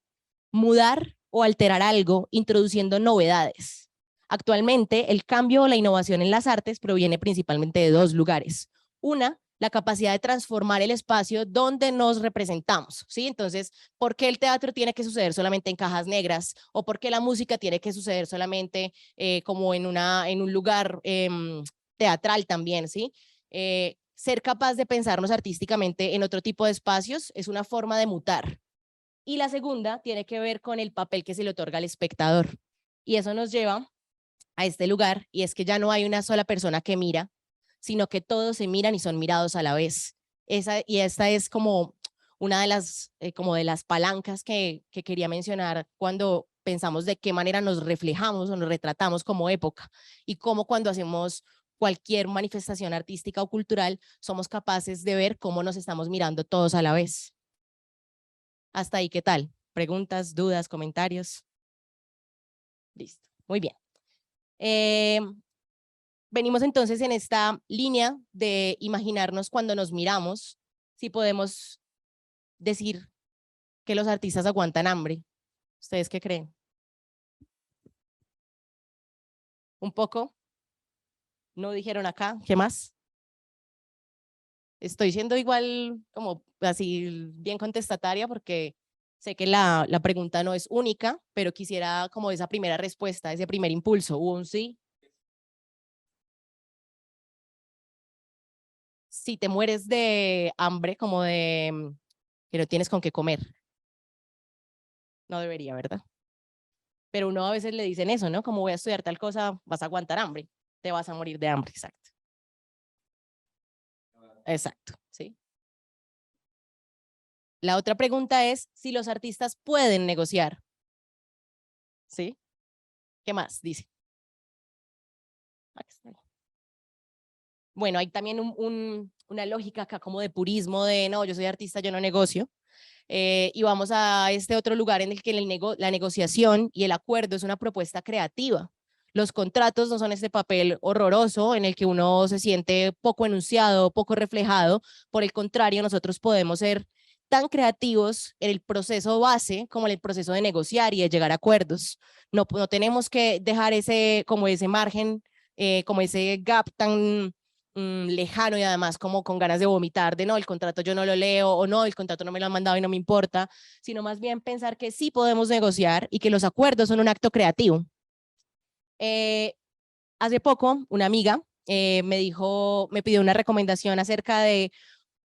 mudar o alterar algo introduciendo novedades. Actualmente, el cambio o la innovación en las artes proviene principalmente de dos lugares. Una, la capacidad de transformar el espacio donde nos representamos, ¿sí? Entonces, ¿por qué el teatro tiene que suceder solamente en cajas negras? ¿O por qué la música tiene que suceder solamente como en un lugar teatral también, ¿sí? Ser capaz de pensarnos artísticamente en otro tipo de espacios es una forma de mutar. Y la segunda tiene que ver con el papel que se le otorga al espectador. Y eso nos lleva a este lugar, y es que ya no hay una sola persona que mira, sino que todos se miran y son mirados a la vez. Esta es como una de las palancas que quería mencionar cuando pensamos de qué manera nos reflejamos o nos retratamos como época, y cómo cuando hacemos cualquier manifestación artística o cultural somos capaces de ver cómo nos estamos mirando todos a la vez. Hasta ahí, ¿qué tal? ¿Preguntas, dudas, comentarios? Listo, muy bien. Venimos entonces en esta línea de imaginarnos cuando nos miramos, si podemos decir que los artistas aguantan hambre. ¿Ustedes qué creen? ¿Un poco? ¿No dijeron acá? ¿Qué más? Estoy siendo igual como así bien contestataria porque sé que la pregunta no es única, pero quisiera como esa primera respuesta, ese primer impulso. ¿Hubo un sí? Si te mueres de hambre, como de que no tienes con qué comer. No debería, ¿verdad? Pero uno a veces le dicen eso, ¿no? Como voy a estudiar tal cosa, vas a aguantar hambre, te vas a morir de hambre, exacto. Exacto, ¿sí? La otra pregunta es si los artistas pueden negociar. ¿Sí? ¿Qué más? Dice. Bueno, hay también una lógica acá como de purismo, de no, yo soy artista, yo no negocio. Y vamos a este otro lugar en el que la negociación y el acuerdo es una propuesta creativa. Los contratos no son este papel horroroso en el que uno se siente poco enunciado, poco reflejado. Por el contrario, nosotros podemos ser tan creativos en el proceso base como en el proceso de negociar y de llegar a acuerdos. No tenemos que dejar como ese margen, como ese gap tan lejano y además como con ganas de vomitar, de no, el contrato yo no lo leo, o no, el contrato no me lo han mandado y no me importa, sino más bien pensar que sí podemos negociar y que los acuerdos son un acto creativo. Hace poco una amiga me pidió una recomendación acerca de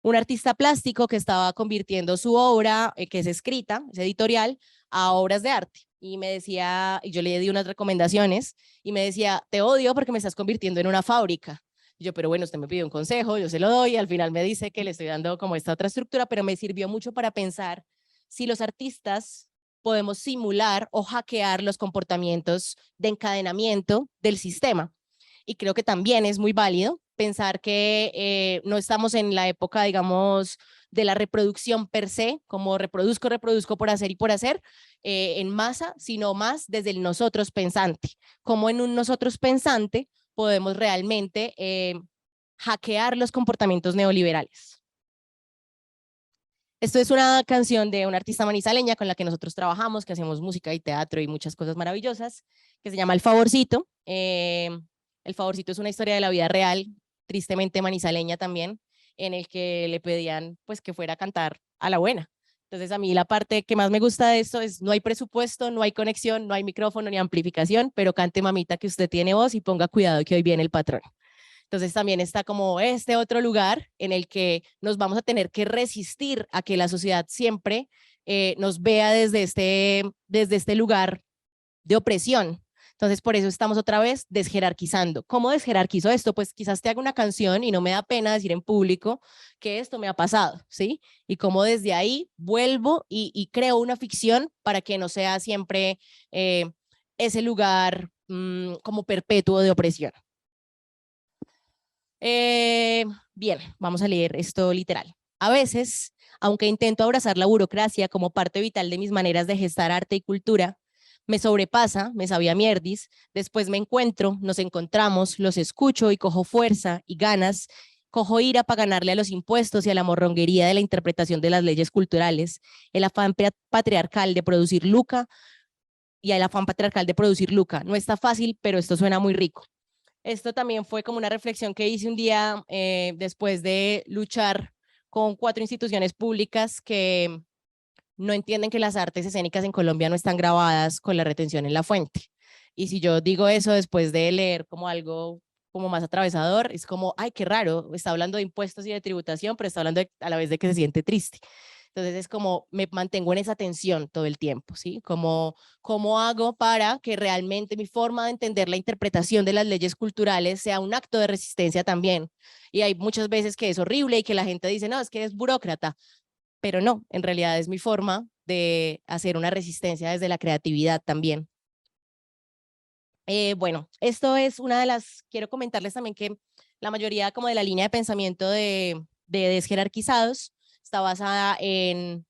un artista plástico que estaba convirtiendo su obra, que es escrita, es editorial, a obras de arte. Y me decía, y yo le di unas recomendaciones, y me decía, te odio porque me estás convirtiendo en una fábrica. Y yo, pero bueno, usted me pidió un consejo, yo se lo doy, y al final me dice que le estoy dando como esta otra estructura, pero me sirvió mucho para pensar si los artistas podemos simular o hackear los comportamientos de encadenamiento del sistema. Y creo que también es muy válido pensar que no estamos en la época, digamos, de la reproducción per se, como reproduzco por hacer y por hacer, en masa, sino más desde el nosotros pensante. Como en un nosotros pensante podemos realmente hackear los comportamientos neoliberales. Esto es una canción de una artista manizaleña con la que nosotros trabajamos, que hacemos música y teatro y muchas cosas maravillosas, que se llama El Favorcito. El Favorcito es una historia de la vida real, tristemente manizaleña también, en el que le pedían pues que fuera a cantar a la buena. Entonces a mí la parte que más me gusta de esto es no hay presupuesto, no hay conexión, no hay micrófono ni amplificación, pero cante mamita que usted tiene voz y ponga cuidado que hoy viene el patrón. Entonces también está como este otro lugar en el que nos vamos a tener que resistir a que la sociedad siempre nos vea desde este lugar de opresión. Entonces por eso estamos otra vez desjerarquizando. ¿Cómo desjerarquizo esto? Pues quizás te hago una canción y no me da pena decir en público que esto me ha pasado, ¿sí? Y cómo desde ahí vuelvo y creo una ficción para que no sea siempre ese lugar como perpetuo de opresión. Bien, vamos a leer esto literal. A veces, aunque intento abrazar la burocracia como parte vital de mis maneras de gestar arte y cultura, me sobrepasa, me sabe a mierdis, después me encuentro, nos encontramos, los escucho y cojo fuerza y ganas, cojo ira para ganarle a los impuestos y a la morronguería de la interpretación de las leyes culturales, el afán patriarcal de producir lucra y el afán patriarcal de producir lucra. No está fácil, pero esto suena muy rico. Esto también fue como una reflexión que hice un día después de luchar con 4 instituciones públicas que no entienden que las artes escénicas en Colombia no están grabadas con la retención en la fuente. Y si yo digo eso después de leer como algo como más atravesador, es como, ay, qué raro, está hablando de impuestos y de tributación, pero está hablando a la vez de que se siente triste. Entonces es como me mantengo en esa tensión todo el tiempo, ¿sí? Como, ¿cómo hago para que realmente mi forma de entender la interpretación de las leyes culturales sea un acto de resistencia también? Y hay muchas veces que es horrible y que la gente dice, no, es que es burócrata, pero no, en realidad es mi forma de hacer una resistencia desde la creatividad también. Bueno, esto es una de las, quiero comentarles también que la mayoría como de la línea de pensamiento de desjerarquizados está basada en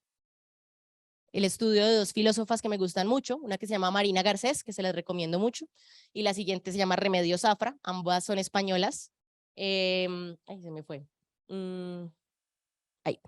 el estudio de 2 filósofas que me gustan mucho, una que se llama Marina Garcés, que se les recomiendo mucho, y la siguiente se llama Remedios Zafra, ambas son españolas. Ay, se me fue. Ahí.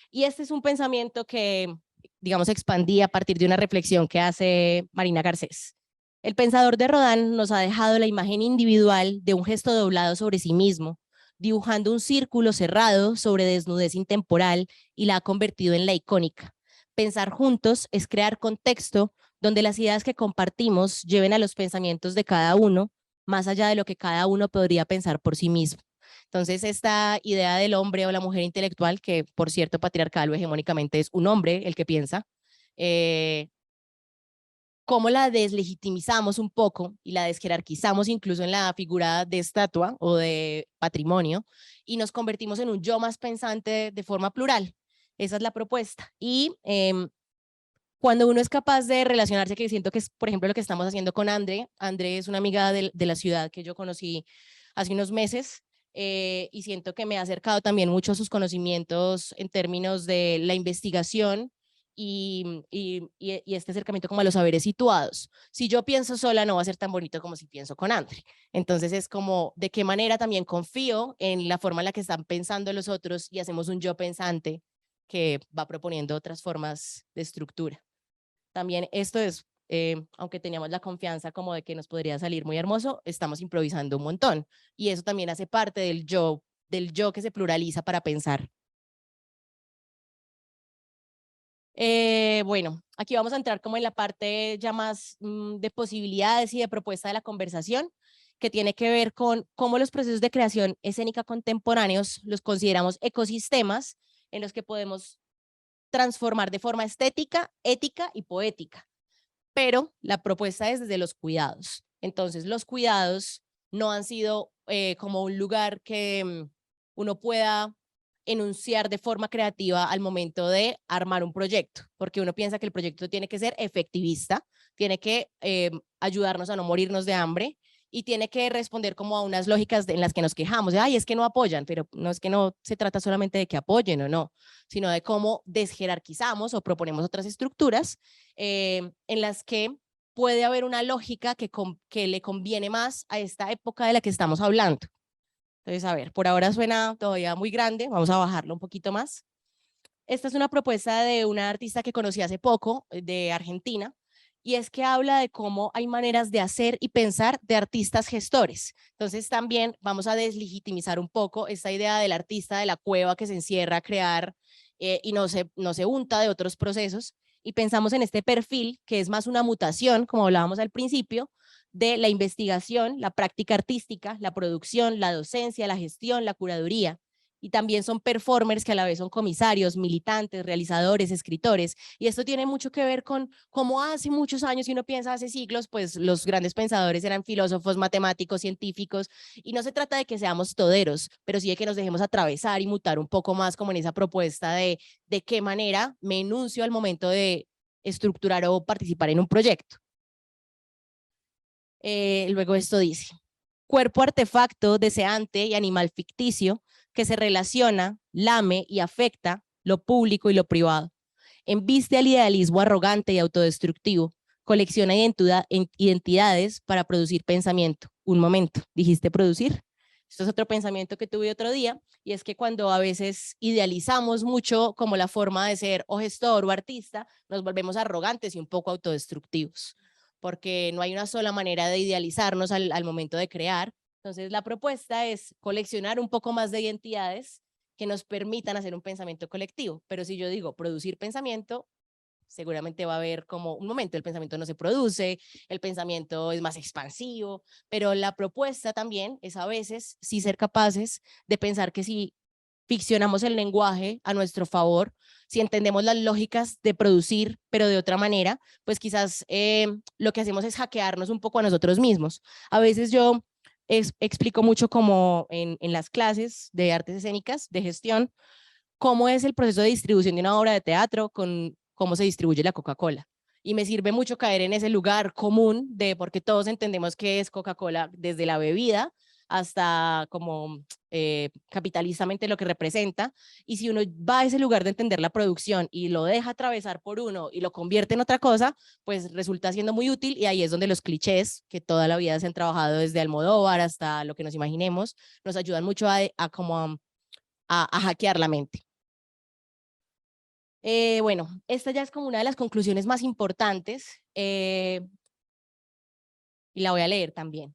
Y este es un pensamiento que, digamos, expandí a partir de una reflexión que hace Marina Garcés. El pensador de Rodin nos ha dejado la imagen individual de un gesto doblado sobre sí mismo, dibujando un círculo cerrado sobre desnudez intemporal y la ha convertido en la icónica. Pensar juntos es crear contexto donde las ideas que compartimos lleven a los pensamientos de cada uno, más allá de lo que cada uno podría pensar por sí mismo. Entonces, esta idea del hombre o la mujer intelectual, que por cierto patriarcal o hegemónicamente es un hombre el que piensa, cómo la deslegitimizamos un poco y la desjerarquizamos incluso en la figura de estatua o de patrimonio y nos convertimos en un yo más pensante de forma plural. Esa es la propuesta. Y cuando uno es capaz de relacionarse, que siento que es, por ejemplo, lo que estamos haciendo con André. André es una amiga de la ciudad que yo conocí hace unos meses, y siento que me ha acercado también mucho a sus conocimientos en términos de la investigación y este acercamiento como a los saberes situados. Si yo pienso sola no va a ser tan bonito como si pienso con Andre. Entonces es como de qué manera también confío en la forma en la que están pensando los otros y hacemos un yo pensante que va proponiendo otras formas de estructura. También esto es, aunque teníamos la confianza como de que nos podría salir muy hermoso, estamos improvisando un montón. Y eso también hace parte del yo que se pluraliza para pensar. Bueno, aquí vamos a entrar como en la parte ya más de posibilidades y de propuesta de la conversación, que tiene que ver con cómo los procesos de creación escénica contemporáneos los consideramos ecosistemas en los que podemos transformar de forma estética, ética y poética. Pero la propuesta es desde los cuidados. Entonces, los cuidados no han sido como un lugar que uno pueda enunciar de forma creativa al momento de armar un proyecto, porque uno piensa que el proyecto tiene que ser efectivista, tiene que ayudarnos a no morirnos de hambre y tiene que responder como a unas lógicas en las que nos quejamos, de, ay, es que no apoyan, pero no es que no se trata solamente de que apoyen o no, sino de cómo desjerarquizamos o proponemos otras estructuras en las que puede haber una lógica que le conviene más a esta época de la que estamos hablando. Entonces, a ver, por ahora suena todavía muy grande, vamos a bajarlo un poquito más. Esta es una propuesta de una artista que conocí hace poco, de Argentina, y es que habla de cómo hay maneras de hacer y pensar de artistas gestores. Entonces también vamos a deslegitimizar un poco esta idea del artista de la cueva que se encierra a crear y no se unta de otros procesos, y pensamos en este perfil que es más una mutación, como hablábamos al principio, de la investigación, la práctica artística, la producción, la docencia, la gestión, la curaduría. Y también son performers que a la vez son comisarios, militantes, realizadores, escritores. Y esto tiene mucho que ver con cómo hace muchos años, si uno piensa hace siglos, pues los grandes pensadores eran filósofos, matemáticos, científicos. Y no se trata de que seamos toderos, pero sí de que nos dejemos atravesar y mutar un poco más como en esa propuesta de qué manera me enuncio al momento de estructurar o participar en un proyecto. Luego esto dice, cuerpo artefacto, deseante y animal ficticio que se relaciona, lame y afecta lo público y lo privado. Embiste al idealismo arrogante y autodestructivo, colecciona identidades para producir pensamiento. Un momento, ¿dijiste producir? Esto es otro pensamiento que tuve otro día, y es que cuando a veces idealizamos mucho como la forma de ser o gestor o artista, nos volvemos arrogantes y un poco autodestructivos, porque no hay una sola manera de idealizarnos al momento de crear. Entonces la propuesta es coleccionar un poco más de identidades que nos permitan hacer un pensamiento colectivo. Pero si yo digo producir pensamiento, seguramente va a haber como un momento, el pensamiento no se produce, el pensamiento es más expansivo, pero la propuesta también es a veces sí ser capaces de pensar que si ficcionamos el lenguaje a nuestro favor, si entendemos las lógicas de producir, pero de otra manera, pues quizás lo que hacemos es hackearnos un poco a nosotros mismos. A veces yo explico mucho como en las clases de artes escénicas, de gestión, cómo es el proceso de distribución de una obra de teatro con cómo se distribuye la Coca-Cola. Y me sirve mucho caer en ese lugar común de, porque todos entendemos qué es Coca-Cola desde la bebida hasta como capitalistamente lo que representa, y si uno va a ese lugar de entender la producción y lo deja atravesar por uno y lo convierte en otra cosa, pues resulta siendo muy útil, y ahí es donde los clichés que toda la vida se han trabajado desde Almodóvar hasta lo que nos imaginemos, nos ayudan mucho a hackear la mente. Bueno, esta ya es como una de las conclusiones más importantes y la voy a leer también.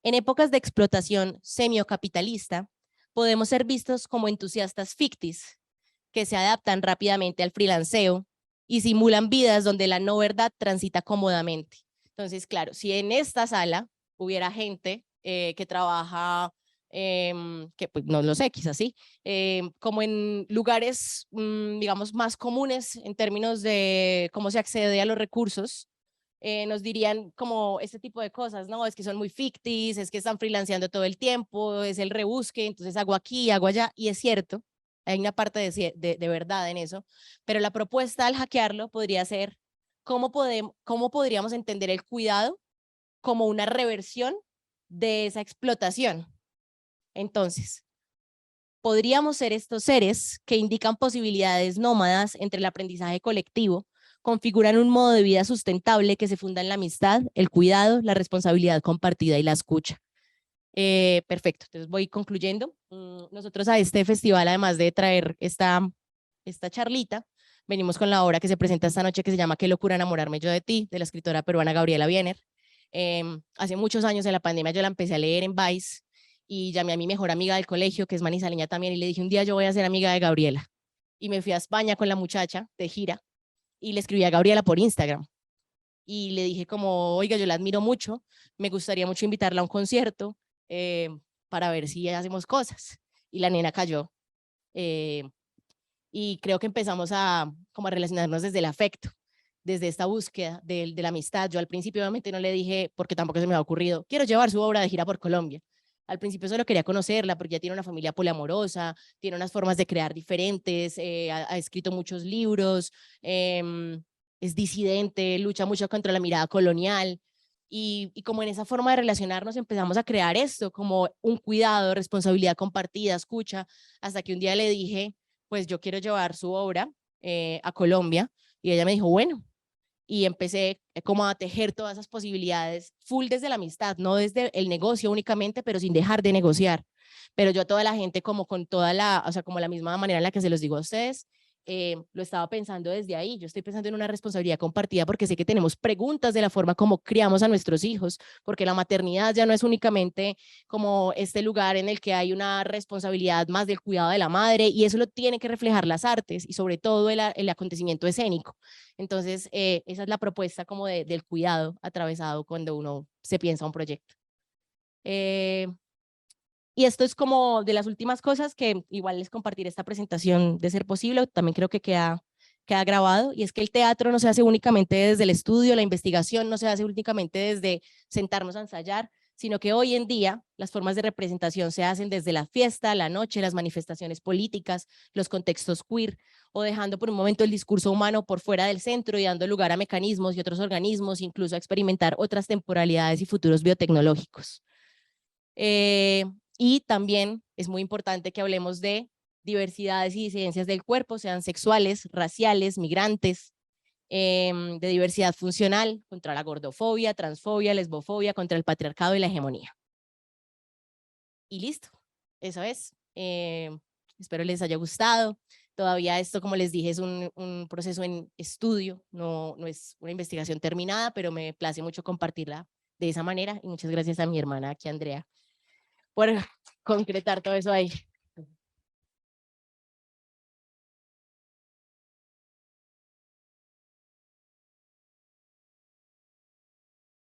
En épocas de explotación semiocapitalista, podemos ser vistos como entusiastas fictis que se adaptan rápidamente al freelanceo y simulan vidas donde la no verdad transita cómodamente. Entonces, claro, si en esta sala hubiera gente que trabaja que pues, no lo sé, quizás sí, como en lugares, digamos, más comunes en términos de cómo se accede a los recursos, nos dirían como este tipo de cosas, ¿no? Es que son muy ficticios, es que están freelanceando todo el tiempo, es el rebusque, entonces hago aquí, hago allá, y es cierto, hay una parte de verdad en eso, pero la propuesta al hackearlo podría ser cómo podríamos entender el cuidado como una reversión de esa explotación. Entonces, podríamos ser estos seres que indican posibilidades nómadas entre el aprendizaje colectivo, configuran un modo de vida sustentable que se funda en la amistad, el cuidado, la responsabilidad compartida y la escucha. Perfecto, entonces voy concluyendo. Nosotros a este festival, además de traer esta charlita, venimos con la obra que se presenta esta noche que se llama Qué locura enamorarme yo de ti, de la escritora peruana Gabriela Biener. Hace muchos años en la pandemia yo la empecé a leer en Vice y llamé a mi mejor amiga del colegio, que es manizaleña también, y le dije un día yo voy a ser amiga de Gabriela. Y me fui a España con la muchacha de gira y le escribí a Gabriela por Instagram. Y le dije como, oiga, yo la admiro mucho, me gustaría mucho invitarla a un concierto para ver si hacemos cosas. Y la nena cayó. Y creo que empezamos como a relacionarnos desde el afecto, desde esta búsqueda de la amistad. Yo al principio obviamente no le dije, porque tampoco se me ha ocurrido, quiero llevar su obra de gira por Colombia. Al principio solo quería conocerla porque ya tiene una familia poliamorosa, tiene unas formas de crear diferentes, ha escrito muchos libros, es disidente, lucha mucho contra la mirada colonial. Y como en esa forma de relacionarnos empezamos a crear esto, como un cuidado, responsabilidad compartida, escucha, hasta que un día le dije, pues yo quiero llevar su obra a Colombia, y ella me dijo, bueno, y empecé como a tejer todas esas posibilidades, full desde la amistad, no desde el negocio únicamente, pero sin dejar de negociar. Pero yo a toda la gente como con toda o sea, como la misma manera en la que se los digo a ustedes, lo estaba pensando desde ahí. Yo estoy pensando en una responsabilidad compartida porque sé que tenemos preguntas de la forma como criamos a nuestros hijos, porque la maternidad ya no es únicamente como este lugar en el que hay una responsabilidad más del cuidado de la madre, y eso lo tienen que reflejar las artes y sobre todo el acontecimiento escénico. Entonces, esa es la propuesta como del cuidado atravesado cuando uno se piensa un proyecto. Y esto es como de las últimas cosas que igual les compartiré esta presentación de ser posible, también creo que queda grabado, y es que el teatro no se hace únicamente desde el estudio, la investigación no se hace únicamente desde sentarnos a ensayar, sino que hoy en día las formas de representación se hacen desde la fiesta, la noche, las manifestaciones políticas, los contextos queer, o dejando por un momento el discurso humano por fuera del centro y dando lugar a mecanismos y otros organismos, incluso a experimentar otras temporalidades y futuros biotecnológicos. Y también es muy importante que hablemos de diversidades y disidencias del cuerpo, sean sexuales, raciales, migrantes, de diversidad funcional, contra la gordofobia, transfobia, lesbofobia, contra el patriarcado y la hegemonía. Y listo, eso es. Espero les haya gustado. Todavía esto, como les dije, es un proceso en estudio, no es una investigación terminada, pero me place mucho compartirla de esa manera, y muchas gracias a mi hermana aquí, Andrea, por concretar todo eso ahí.